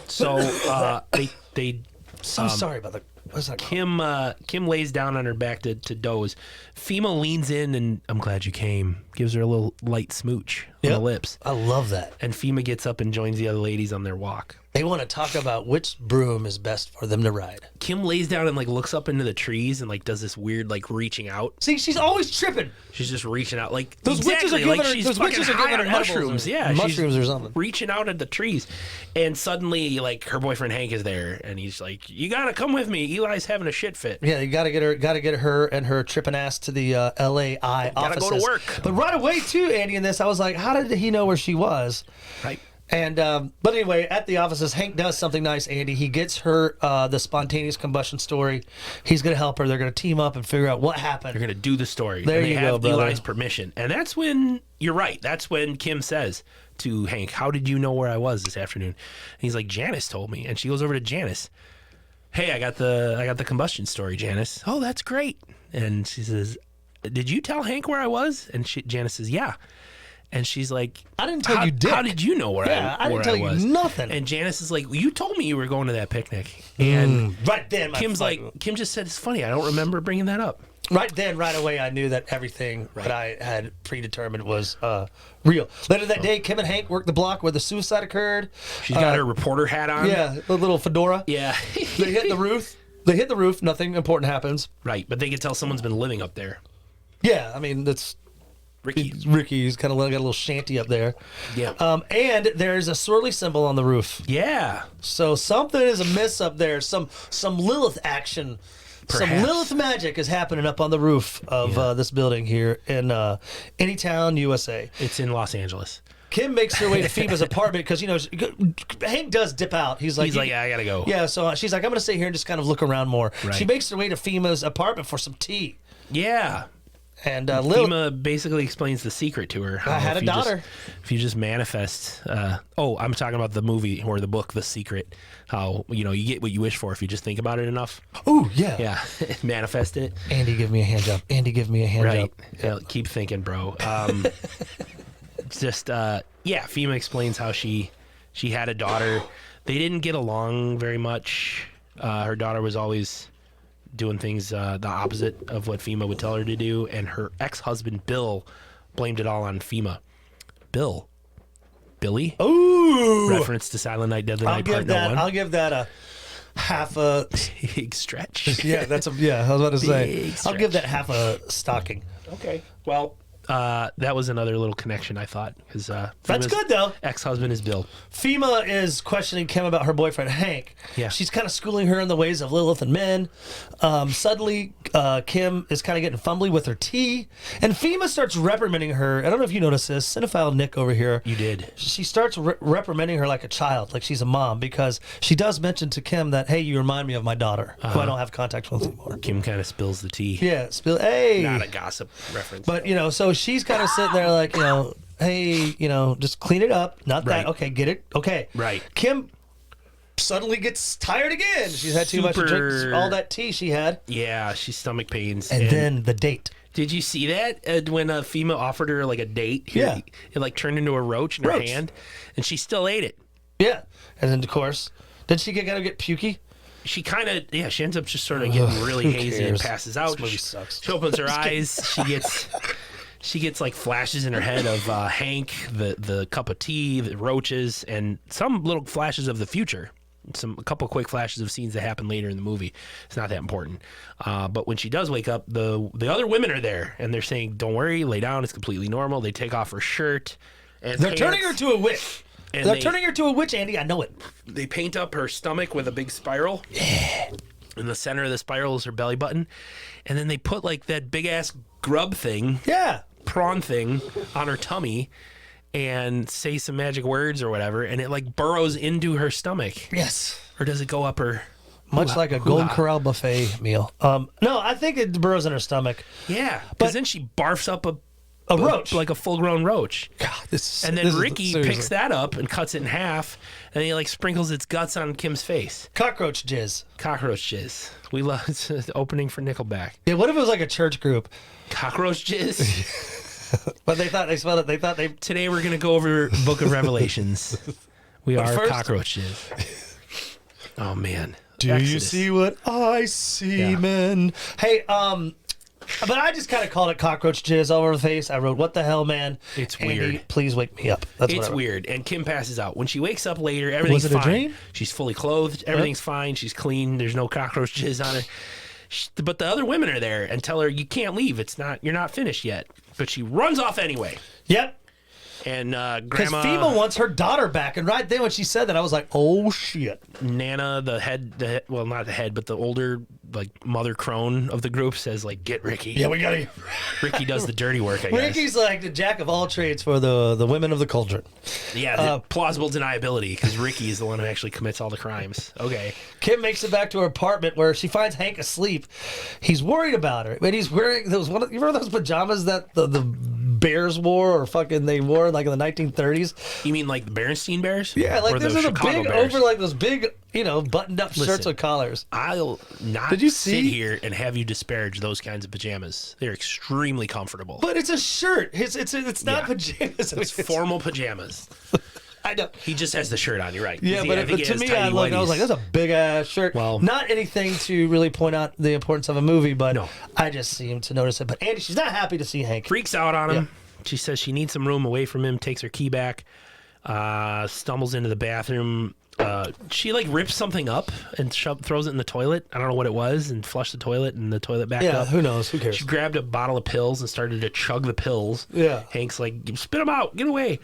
So they. So sorry about that. What's that? Kim lays down on her back to doze. FEMA leans in and I'm glad you came. Gives her a little light smooch on the lips. I love that. And FEMA gets up and joins the other ladies on their walk. They want to talk about which broom is best for them to ride. Kim lays down and looks up into the trees and does this weird reaching out. See, she's always tripping. She's just reaching out those witches are giving her. She's those witches are giving her mushrooms. mushrooms or something. Reaching out at the trees, and suddenly her boyfriend Hank is there, and he's like, "You gotta come with me. Eli's having a shit fit." Yeah, you gotta get her and her tripping ass to the LAI offices. Gotta go to work. But right away too, Andy. In this, I was like, how did he know where she was? Right. And but anyway, at the offices, Hank does something nice, Andy. He gets her the spontaneous combustion story. He's going to help her. They're going to team up and figure out what happened. They're going to do the story. There and you go, brother. Eli's permission. And that's when, you're right, that's when Kim says to Hank, how did you know where I was this afternoon? And he's like, Janice told me. And she goes over to Janice. Hey, I got the combustion story, Janice. Oh, that's great. And she says, did you tell Hank where I was? And Janice says, yeah. And she's like, I didn't tell you, Dick. How did you know where I didn't tell you nothing. And Janice is like, well, you told me you were going to that picnic. And right then, Kim's like, Kim just said, it's funny. I don't remember bringing that up. Right then, right away, I knew that everything that I had predetermined was real. Later that day, Kim and Hank worked the block where the suicide occurred. She's got her reporter hat on. Yeah, a little fedora. Yeah. They hit the roof. Nothing important happens. Right, but they can tell someone's been living up there. Yeah, I mean, that's... Ricky's kind of got a little shanty up there. Yeah. And there's a swirly symbol on the roof. Yeah. So something is amiss up there. Some Lilith action. Perhaps. Some Lilith magic is happening up on the roof of this building here in Anytown, USA. It's in Los Angeles. Kim makes her way to Phoebe's apartment because, Hank does dip out. He's like, yeah, I got to go. Yeah, so she's like, I'm going to stay here and just kind of look around more. Right. She makes her way to Phoebe's apartment for some tea. Yeah. And Fema basically explains the secret to her. I had a daughter. If you just manifest, I'm talking about the movie or the book, The Secret. How you get what you wish for if you just think about it enough. Oh yeah, yeah, manifest it. Andy, give me a hand job. Andy, give me a hand job. Yeah, keep thinking, bro. Fema explains how she had a daughter. They didn't get along very much. Her daughter was always doing things the opposite of what Fema would tell her to do, and her ex-husband Bill blamed it all on Fema. Billy? Ooh! Reference to Silent Night, Deadly Night Part 1. I'll give that a half a big stretch. Yeah, I was about to say. I'll give that half a stocking. Okay. Well, that was another little connection, I thought, because that's good though. Ex-husband is Bill. Fema is questioning Kim about her boyfriend Hank. Yeah, she's kind of schooling her in the ways of Lilith and men. Suddenly, Kim is kind of getting fumbly with her tea, and Fema starts reprimanding her. I don't know if you noticed this, cinephile Nick over here. You did. She starts reprimanding her like a child, like she's a mom, because she does mention to Kim that, hey, you remind me of my daughter, who I don't have contact with anymore. Kim kind of spills the tea. Yeah, hey. Not a gossip reference. But so she's kind of sitting there like, hey, just clean it up. Not that. Okay, get it. Okay. Right. Kim suddenly gets tired again. She's had too much to drink all that tea she had. Yeah, she's stomach pains. And then the date. Did you see that when Fema offered her like a date? Yeah. It turned into a roach in her hand, and she still ate it. Yeah. And then, of course, did she kind of get pukey? She kind of, she ends up just sort of getting really hazy and passes out. This movie sucks. She opens her eyes. She gets like flashes in her head of Hank, the cup of tea, the roaches, and some little flashes of the future. A couple quick flashes of scenes that happen later in the movie. It's not that important. But when she does wake up, the other women are there, and they're saying, "Don't worry, lay down. It's completely normal." They take off her shirt, and they're turning her to a witch. They're turning her to a witch, Andy. I know it. They paint up her stomach with a big spiral. Yeah. In the center of the spiral is her belly button, and then they put like that big ass grub thing. Yeah. Prawn thing on her tummy and say some magic words or whatever, and it like burrows into her stomach. Yes. Or does it go up her? Much like a Golden Corral buffet meal. No, I think it burrows in her stomach. Yeah, because then she barfs up a roach, like a full-grown roach. God, and then Ricky picks that up and cuts it in half, and he like sprinkles its guts on Kim's face. Cockroach jizz. Cockroach jizz. We love it's the opening for Nickelback. Yeah, what if it was like a church group? Cockroach jizz. But they thought they smelled it. They thought they. Today we're gonna go over Book of Revelations. We are cockroaches. Oh man. Do Exodus. You see what I see, man? Hey, but I just kind of called it cockroach jizz all over the face. I wrote, "What the hell, man?" It's Andy, weird. Please wake me up. That's it's weird. And Kim passes out. When she wakes up later, everything's fine. Was it a dream? She's fully clothed. Everything's fine. She's clean. There's no cockroach jizz on her. But the other women are there and tell her, "You can't leave. You're not finished yet." But she runs off anyway. Yep. And Grandma... Because Fema wants her daughter back. And right then when she said that, I was like, oh, shit. Nana, well, not the head, but the older, like, mother crone of the group says, like, get Ricky. Yeah, we got to... Ricky does the dirty work, I guess. Ricky's like the jack of all trades for the women of the cauldron. Yeah, plausible deniability, because Ricky is the one who actually commits all the crimes. Okay. Kim makes it back to her apartment where she finds Hank asleep. He's worried about her. But he's wearing you remember those pajamas that the Bears wore or fucking they wore like in the 1930s? You mean like the Berenstein Bears? Yeah, like those are the big Bears? over like those big, buttoned up shirts with collars. I'll not sit here and have you disparage those kinds of pajamas. They're extremely comfortable. But it's a shirt. It's not pajamas. It's formal pajamas. I know. He just has the shirt on. You're right. Yeah, but to me, I was like, that's a big ass shirt. Well, not anything to really point out the importance of a movie, but I just seem to notice it. But Andy, she's not happy to see Hank. Freaks out on him. Yeah. She says she needs some room away from him. Takes her key back. Stumbles into the bathroom. she like rips something up and throws it in the toilet. I don't know what it was, and flushed the toilet and the toilet back up. Yeah, who knows? Who cares? She grabbed a bottle of pills and started to chug the pills. Yeah. Hank's like, spit them out, get away.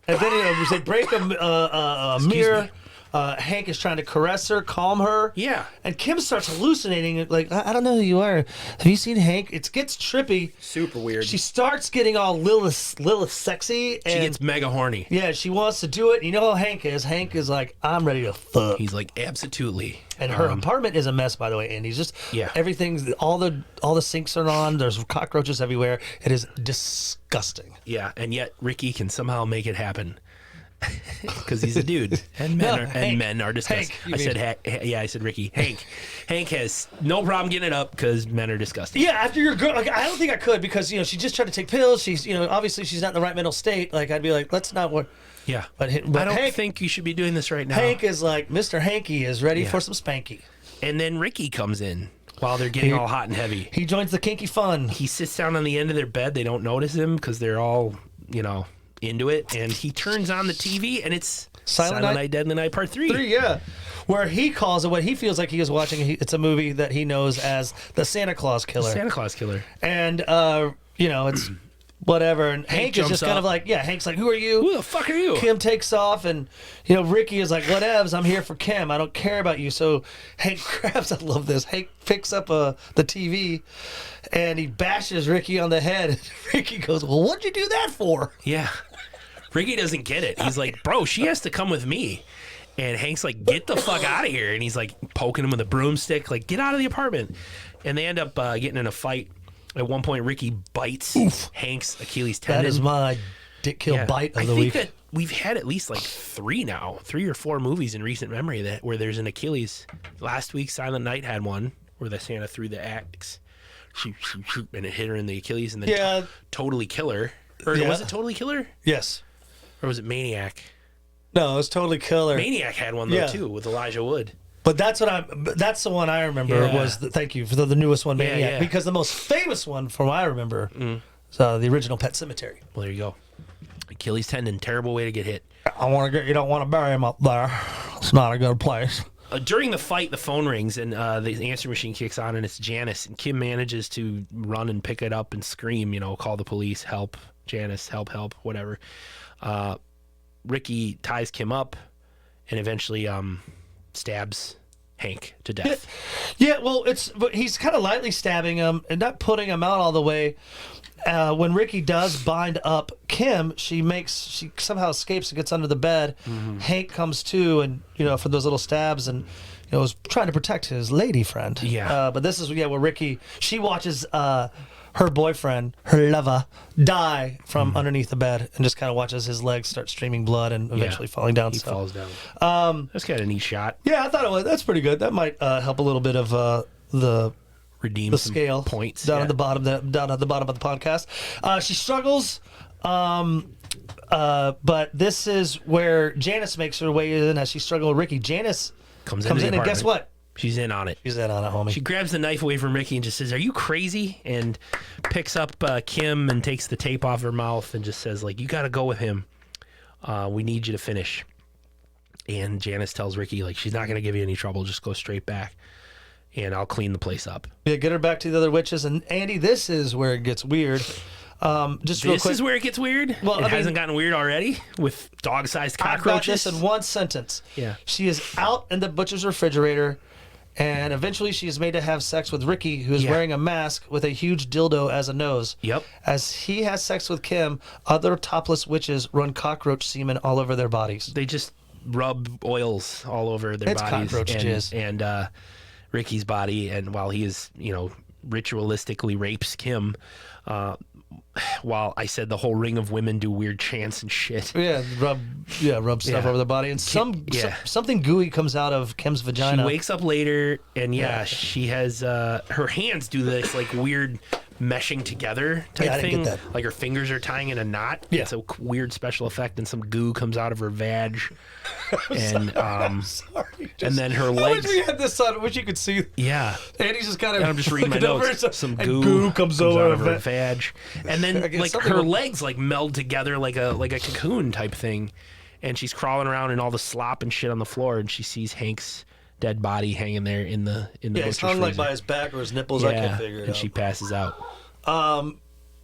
And then they break a mirror. Hank is trying to caress her, calm her. Yeah. And Kim starts hallucinating. Like, I don't know who you are. Have you seen Hank? It gets trippy. Super weird. She starts getting all Lilith sexy. And she gets mega horny. Yeah, she wants to do it. You know how Hank is. Hank is like, I'm ready to fuck. He's like, absolutely. And her apartment is a mess, by the way. And he's just, everything's, all the sinks are on. There's cockroaches everywhere. It is disgusting. Yeah, and yet Ricky can somehow make it happen. Because he's a dude, and men are disgusting. Hank, I said Ricky. Hank has no problem getting it up because men are disgusting. Yeah, after your girl, like, I don't think I could because she just tried to take pills. She's obviously she's not in the right mental state. Like I'd be like, let's not what. Yeah, but I don't think you should be doing this right now. Hank is like Mr. Hanky is ready for some spanky, and then Ricky comes in while they're getting all hot and heavy. He joins the kinky fun. He sits down on the end of their bed. They don't notice him because they're all into it, and he turns on the TV, and it's Silent Night, Deadly Night Part 3. Yeah, where he calls it what he feels like he is watching. It's a movie that he knows as the Santa Claus Killer. Santa Claus Killer. And it's whatever. And Hank is just kind of like, Hank's like, who are you? Who the fuck are you? Kim takes off, and Ricky is like, whatevs, I'm here for Kim. I don't care about you. So Hank grabs, I love this. Hank picks up the TV, and he bashes Ricky on the head. And Ricky goes, well, what'd you do that for? Yeah. Ricky doesn't get it. He's like, bro, she has to come with me. And Hank's like, get the fuck out of here. And he's like poking him with a broomstick, like, get out of the apartment. And they end up getting in a fight. At one point, Ricky bites Hank's Achilles tendon. That is my dick kill bite of the week. I think that we've had at least like 3 or 4 movies in recent memory where there's an Achilles. Last week, Silent Night had one where the Santa threw the axe, shoot, and it hit her in the Achilles, and then Totally Killer. Or was it Totally Killer? Yes. Or was it Maniac? No, it was Totally Killer. Maniac had one though too with Elijah Wood. But that's the one I remember was thank you for the newest one, Maniac, because the most famous one from what I remember is the original Pet Sematary. Well, there you go. Achilles tendon, terrible way to get hit. You don't want to bury him up there. It's not a good place. During the fight, the phone rings and the answer machine kicks on, and it's Janice. And Kim manages to run and pick it up and scream, call the police, help, Janice, help, whatever. Ricky ties Kim up and eventually stabs Hank to death. Yeah, well, but he's kind of lightly stabbing him and not putting him out all the way. When Ricky does bind up Kim, she somehow escapes and gets under the bed. Mm-hmm. Hank comes to, and for those little stabs, and was trying to protect his lady friend. Yeah. But this is where she watches her boyfriend, her lover, die from underneath the bed, and just kind of watches his legs start streaming blood and eventually falling down. He falls down. That's kind of a neat shot. Yeah, I thought it was. That's pretty good. That might help a little bit of the scale points down at the bottom. Down at the bottom of the podcast, she struggles. But this is where Janice makes her way in as she's struggling with Ricky. Janice comes in, and guess what? She's in on it. She's in on it, homie. She grabs the knife away from Ricky and just says, "Are you crazy?" And picks up Kim and takes the tape off her mouth and just says, like, "You got to go with him. We need you to finish." And Janice tells Ricky, like, she's not going to give you any trouble. Just go straight back, and I'll clean the place up. Yeah, get her back to the other witches. And Andy, this is where it gets weird. Just real quick. This is where it gets weird? Well, it hasn't gotten weird already with dog-sized cockroaches? I've got this in one sentence. Yeah. She is out in the butcher's refrigerator, and eventually she is made to have sex with Ricky, who is wearing a mask with a huge dildo as a nose. Yep. As he has sex with Kim, other topless witches run cockroach semen all over their bodies. They just rub oils all over their bodies. Cockroach jizz. And Ricky's body, and while he is, ritualistically rapes Kim, while I said the whole ring of women do weird chants and shit. Yeah, rub stuff over the body, and something gooey comes out of Kim's vagina. She wakes up later, and she has her hands do this like weird meshing together type thing. Get that. Like her fingers are tying in a knot. Yeah. It's a weird special effect, and some goo comes out of her vag. And I'm sorry. And then her legs. I wish we had this on. I wish you could see. Yeah. Andy's just kind of. I'm just reading my notes. Some goo comes out of her vag, and then like her legs like meld together like a cocoon type thing, and she's crawling around in all the slop and shit on the floor, and she sees Hank's dead body hanging there in the Yeah, he's hung like by his back or his nipples. I can't figure it out. And she passes out.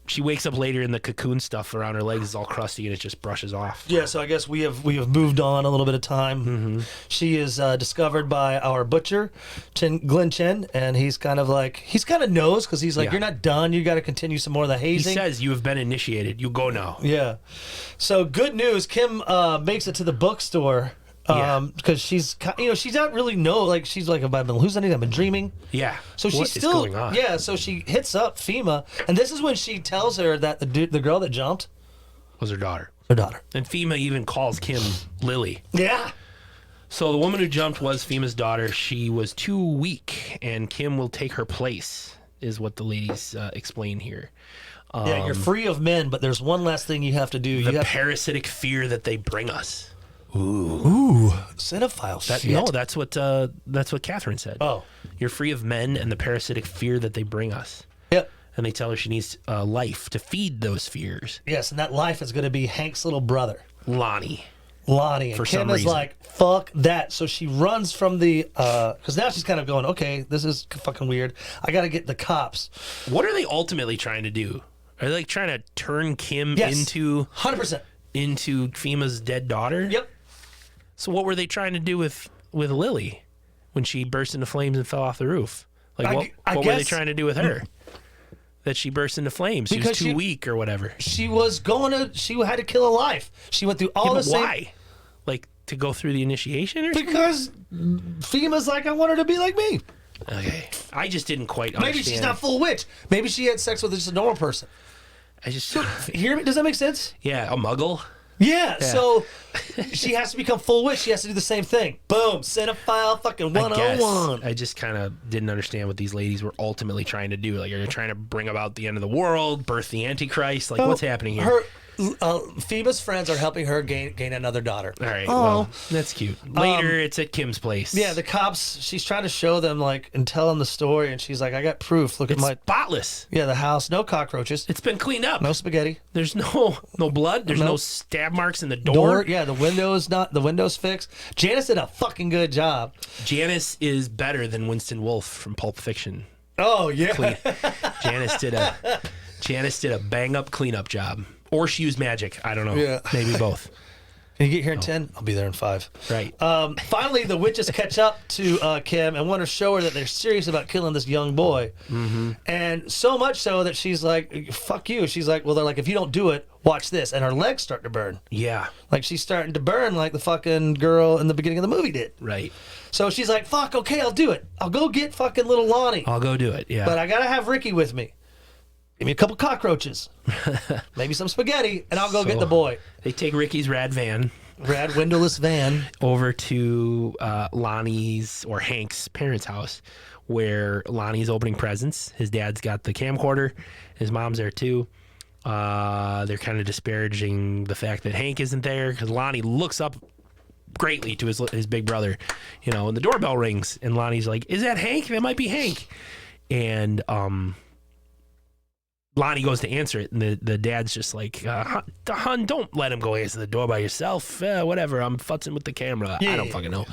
She wakes up later and the cocoon stuff around her legs is all crusty and it just brushes off. Yeah, so I guess we have moved on a little bit of time. Mm-hmm. She is discovered by our butcher, Glenn Chen, and he's kind of knows because he's like, you're not done. You got to continue some more of the hazing. He says you have been initiated. You go now. Yeah. So good news. Kim makes it to the bookstore. Because she's not really she's like, I've been hallucinating, I've been dreaming. Yeah. So she's still going on? Yeah. So she hits up FEMA, and this is when she tells her that the girl that jumped was her daughter. Her daughter. And FEMA even calls Kim Lily. Yeah. So the woman who jumped was FEMA's daughter. She was too weak, and Kim will take her place, is what the ladies explain here. Yeah, you're free of men, but there's one last thing you have to do. The parasitic fear that they bring us. Ooh, cinephile shit. No, that's what Catherine said. Oh, you're free of men and the parasitic fear that they bring us. Yep. And they tell her she needs life to feed those fears. Yes, and that life is going to be Hank's little brother, Lonnie. And for Kim some is reason. like, fuck that. So she runs from the because now she's kind of going, okay, this is fucking weird. I got to get the cops. What are they ultimately trying to do? Are they trying to turn Kim into 100% into FEMA's dead daughter? Yep. So what were they trying to do with Lily when she burst into flames and fell off the roof? Like what were they trying to do with her? That she burst into flames. She was too weak or whatever. She had to kill a life. She went through all the same. Why? Like to go through the initiation or something? Because FEMA's like, I want her to be like me. Okay. I just didn't quite understand. Maybe she's not full witch. Maybe she had sex with just a normal person. Hear me? Does that make sense? Yeah, a muggle. Yeah, so she has to become full witch. She has to do the same thing. Boom, cinephile fucking 101. I just kind of didn't understand what these ladies were ultimately trying to do. Like, are they trying to bring about the end of the world, birth the Antichrist? Like, what's happening here? FEMA's friends are helping her gain another daughter. All right, well, that's cute. Later, it's at Kim's place. Yeah, the cops, she's trying to show them, and tell them the story, and she's like, I got proof. Look at my... spotless. Yeah, the house, no cockroaches. It's been cleaned up. No spaghetti. There's no blood. There's no stab marks in the door. Yeah, the window's fixed. Janice did a fucking good job. Janice is better than Winston Wolfe from Pulp Fiction. Oh, yeah. Janice did a bang-up cleanup job. Or she used magic. I don't know. Yeah. Maybe both. Can you get here in 10? I'll be there in 5. Right. Finally, the witches catch up to Kim and want to show her that they're serious about killing this young boy. Mm-hmm. And so much so that she's like, fuck you. She's like, well, they're like, if you don't do it, watch this. And her legs start to burn. Yeah. Like she's starting to burn like the fucking girl in the beginning of the movie did. Right. So she's like, fuck, okay, I'll do it. I'll go get fucking little Lonnie. I'll go do it, yeah. But I got to have Ricky with me. Give me a couple cockroaches, maybe some spaghetti, and I'll go get the boy. They take Ricky's rad windowless van, over to Lonnie's or Hank's parents' house, where Lonnie's opening presents. His dad's got the camcorder. His mom's there too. They're kind of disparaging the fact that Hank isn't there because Lonnie looks up greatly to his big brother, and the doorbell rings, and Lonnie's like, "Is that Hank? That might be Hank," and Lonnie goes to answer it, and the dad's just like, hon, don't let him go answer the door by yourself. Whatever, I'm futzing with the camera. I don't fucking know.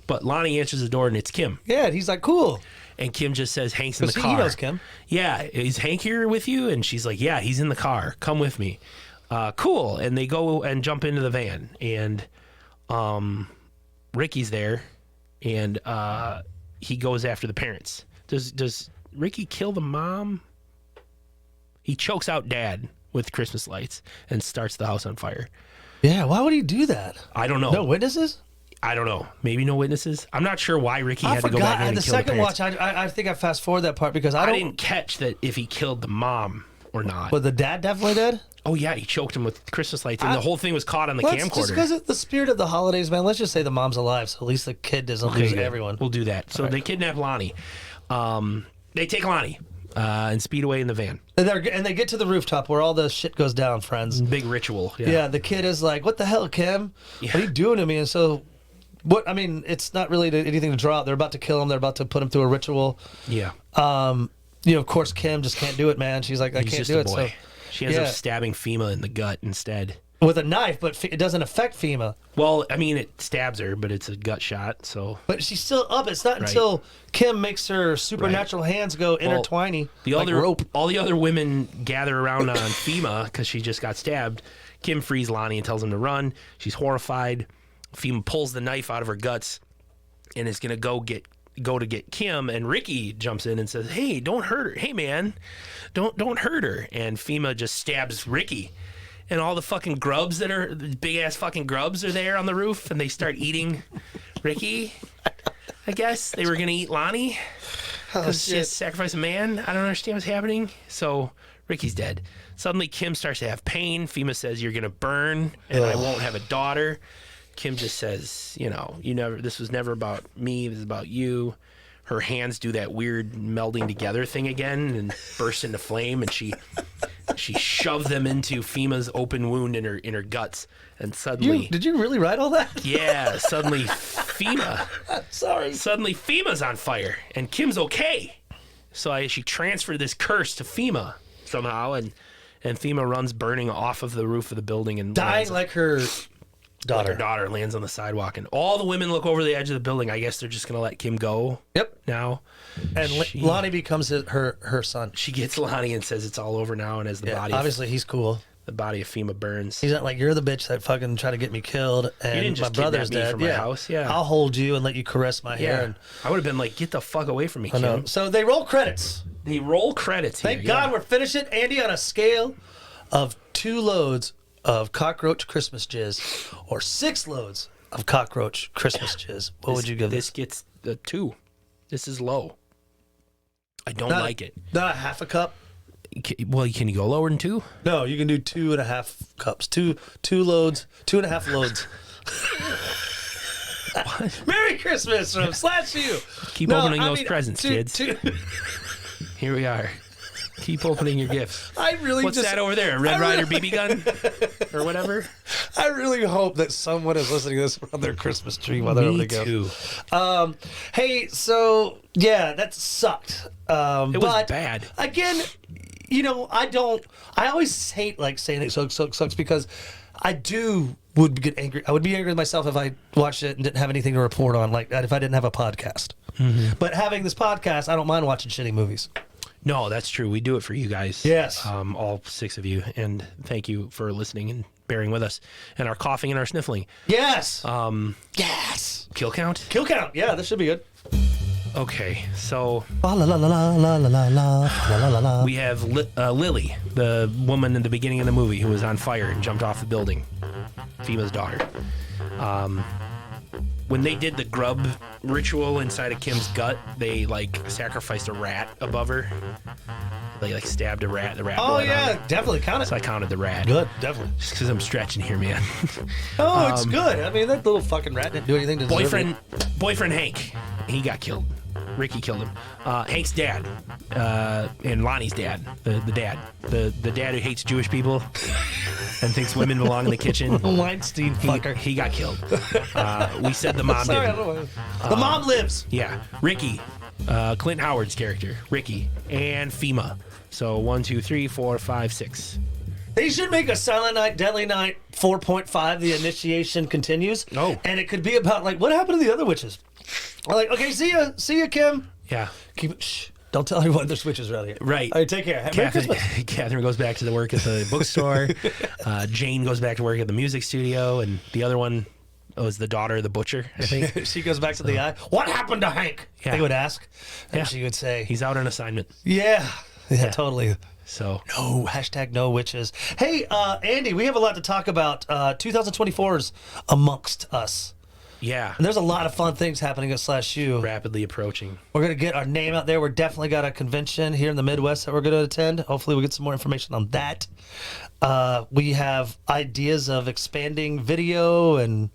But Lonnie answers the door, and it's Kim. Yeah, and he's like, cool. And Kim just says, Hank's in the car. He knows Kim. Yeah, is Hank here with you? And she's like, yeah, he's in the car. Come with me. Cool. And they go and jump into the van, and Ricky's there, and he goes after the parents. Does Ricky kill the mom? He chokes out Dad with Christmas lights and starts the house on fire. Yeah, why would he do that? I don't know. No witnesses? I don't know. Maybe no witnesses. I'm not sure why Ricky had to go back in and kill the parents. The second watch, I think I fast forward that part because I didn't catch that if he killed the mom or not. Was the dad definitely dead? Oh, yeah, he choked him with Christmas lights, and the whole thing was caught on the camcorder. Just because of the spirit of the holidays, man, let's just say the mom's alive, so at least the kid doesn't lose everyone. We'll do that. So they kidnap Lonnie. They take Lonnie. And speed away in the van. And they get to the rooftop where all the shit goes down, friends. Big ritual. Yeah, the kid is like, what the hell, Kim? Yeah. What are you doing to me? And so, it's not really anything to draw out. They're about to kill him. They're about to put him through a ritual. Yeah. Of course, Kim just can't do it, man. She's like, I can't do it. Boy. So she ends up stabbing FEMA in the gut instead. with a knife, but it doesn't affect FEMA. Well, I mean, it stabs her, but it's a gut shot, so. But she's still up. It's not until Kim makes her supernatural hands go intertwiny like rope. All the other women gather around on FEMA because she just got stabbed. Kim frees Lonnie and tells him to run. She's horrified. FEMA pulls the knife out of her guts and is going to go to get Kim, and Ricky jumps in and says, "Hey, don't hurt her. Hey, man, don't hurt her." And FEMA just stabs Ricky. And all the fucking grubs big ass fucking grubs are there on the roof, and they start eating Ricky. I guess they were gonna eat Lonnie because she has to sacrifice a man. I don't understand what's happening. So Ricky's dead. Suddenly Kim starts to have pain. FEMA says, "You're gonna burn, and I won't have a daughter." Kim just says, this was never about me. This is about you. Her hands do that weird melding together thing again and burst into flame, and she shoved them into FEMA's open wound in her guts, and suddenly did you really write all that? Yeah, suddenly FEMA. Sorry. Suddenly FEMA's on fire, and Kim's okay. So she transferred this curse to FEMA somehow, and FEMA runs burning off of the roof of the building and dying like her daughter. Her daughter lands on the sidewalk, and all the women look over the edge of the building. I guess they're just gonna let Kim go. Yep. Now, and Lonnie becomes her son. She gets Lonnie and says it's all over now, and as the body, obviously he's cool. The body of FEMA burns. He's not like, "You're the bitch that fucking tried to get me killed, and you didn't just my brother's kidnap me dead from my house." Yeah, I'll hold you and let you caress my hair. And I would have been like, "Get the fuck away from me, Kim." know. So they roll credits. They roll credits here. Thank God we're finishing, Andy, on a scale of 2 loads of cockroach Christmas jizz or 6 loads of cockroach Christmas jizz. What would you give this? This gets a 2. This is low. I don't like it. Not a half a cup? Well, can you go lower than 2? No, you can do 2.5 cups. Two loads, 2.5 loads. Merry Christmas from SlashU. Keep opening those presents, kids. Here we are. Keep opening your gifts. What's that over there? A Red Ryder BB gun? Or whatever? I really hope that someone is listening to this on their Christmas tree while they're opening gifts. Me too. Hey, so, yeah, that sucked. It was bad. Again, I always hate, like, saying it sucks because would get angry. I would be angry with myself if I watched it and didn't have anything to report on, like if I didn't have a podcast. Mm-hmm. But having this podcast, I don't mind watching shitty movies. No, that's true. We do it for you guys. Yes. All 6 of you. And thank you for listening and bearing with us. And our coughing and our sniffling. Yes. Yes. Kill count? Kill count. Yeah, this should be good. Okay, so la la la la la la la la la. We have Lily, the woman in the beginning of the movie who was on fire and jumped off the building. FEMA's daughter. When they did the grub ritual inside of Kim's gut, they sacrificed a rat above her. They stabbed a rat. The rat. Oh yeah, definitely counted. So I counted the rat. Good, definitely. Just because I'm stretching here, man. Oh, it's good. I mean, that little fucking rat didn't do anything to deserve it. Boyfriend Hank, he got killed. Ricky killed him. Hank's dad, and Lonnie's dad, the dad who hates Jewish people and thinks women belong in the kitchen. Weinstein fucker. He got killed. We said the mom Sorry, didn't. I don't know. The mom lives. Yeah. Ricky, Clint Howard's character, Ricky, and FEMA. So 1, 2, 3, 4, 5, 6. They should make a Silent Night, Deadly Night 4.5. The initiation continues. Oh. And it could be about what happened to the other witches. Okay, see ya, Kim. Yeah. Shh. Don't tell everyone there's witches around here. Right. All right, take care. Merry Christmas. Catherine goes back to the work at the bookstore. Jane goes back to work at the music studio, and the other one was the daughter of the butcher, I think. She goes back to the eye. What happened to Hank? Yeah. They would ask. And she would say, he's out on assignment. Yeah, totally. So no witches. Hey, Andy, we have a lot to talk about. 2024's amongst us. Yeah. And there's a lot of fun things happening at SlashU. Rapidly approaching. We're going to get our name out there. We're definitely got a convention here in the Midwest that we're going to attend. Hopefully we'll get some more information on that. We have ideas of expanding video, and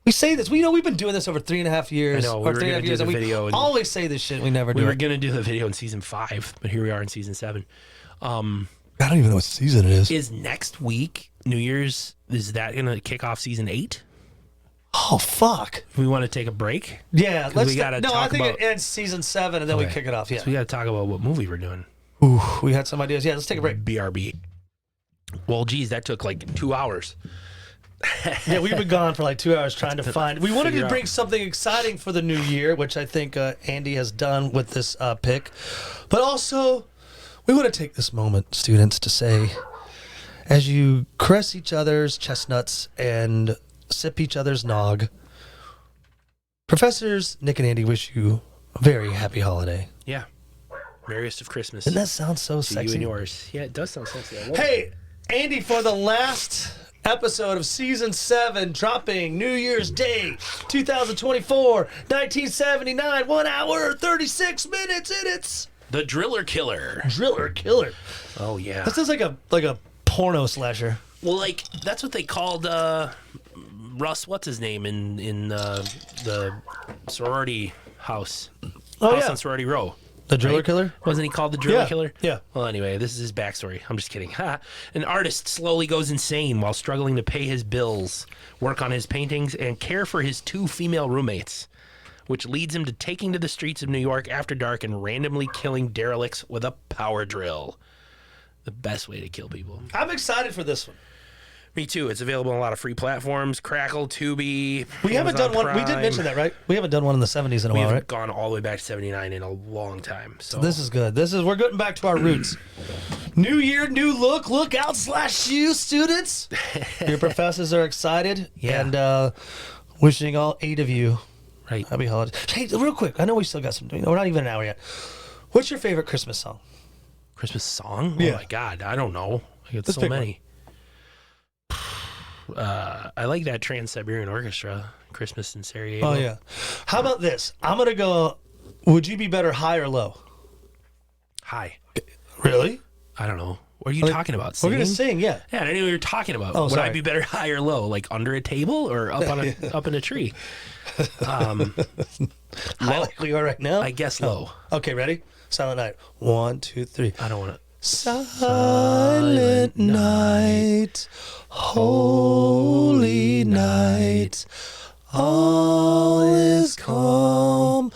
we say this. We've been doing this over 3.5 years. I know. We were going to do the video. We always say this shit. We never do it. We were going to do the video in season 5, but here we are in season 7. I don't even know what season it is. Is next week, New Year's, is that going to kick off season 8? Oh, fuck. We want to take a break? Yeah. I think it ends season 7 and then we kick it off. Yeah. So we got to talk about what movie we're doing. Ooh, we had some ideas. Yeah, let's take a break. BRB. Well, geez, that took like 2 hours. Yeah, we've been gone for like 2 hours trying to find. We wanted to bring something exciting for the new year, which I think Andy has done with this pick. But also, we want to take this moment, students, to say, as you caress each other's chestnuts and sip each other's nog, Professors Nick and Andy wish you a very happy holiday. Yeah. Merriest of Christmas. Doesn't that sound so sexy? You and yours. Yeah, it does sound sexy. Hey, Andy, for the last episode of Season 7, dropping New Year's Day, 2024, 1979, 1 hour, 36 minutes, and it's... The Driller Killer. Driller Killer. Oh, yeah. That sounds like a porno slasher. Well, like, that's what they called Russ, what's his name, in the sorority house. House on Sorority Row. The Driller Killer? Wasn't he called the Driller Killer? Yeah. Well, anyway, this is his backstory. I'm just kidding. An artist slowly goes insane while struggling to pay his bills, work on his paintings, and care for his 2 female roommates, which leads him to taking to the streets of New York after dark and randomly killing derelicts with a power drill. The best way to kill people. I'm excited for this one. Me too. It's available on a lot of free platforms. Crackle, Tubi. We haven't done one. We did mention that, right? We haven't done one in the 70s in a while, right? We haven't gone all the way back to 79 in a long time. So this is good. We're getting back to our roots. New year, new look. Look out, SlashU, students. Your professors are excited. Yeah. And wishing all 8 of you right. happy holidays. Hey, real quick. I know we still got some. We're not even an hour yet. What's your favorite Christmas song? Christmas song? Yeah. Oh my God, I don't know. I got so many. I like that Trans-Siberian Orchestra, Christmas in Sarajevo. Oh yeah. How about this? I'm gonna go. Would you be better high or low? High. Really? I don't know. What are you talking about? We're Singing? gonna sing, yeah. Yeah, I didn't know what you were talking about. Oh, Would sorry. I be better high or low? Like under a table or up on a up in a tree? High like we are right now? I guess low. Okay, ready? Silent Night. 1, 2, 3. I don't want to. Silent night, holy night, all is calm,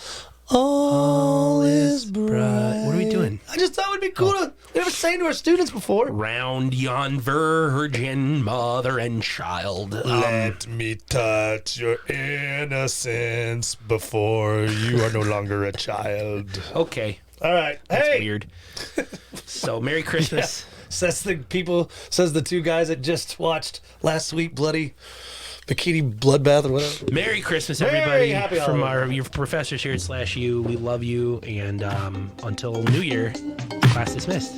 all is bright. What are we doing? I just thought it would be cool to... We never sang to our students before. Round yon virgin mother and child. Let me touch your innocence before you are no longer a child. Okay. All right. That's hey. weird. So, Merry Christmas. Yeah. Says the 2 guys that just watched last week Bloody Bikini Bloodbath or whatever. Merry Christmas, Merry everybody. happy From holidays. your professors here at SlashU. We love you. And until New Year, class dismissed.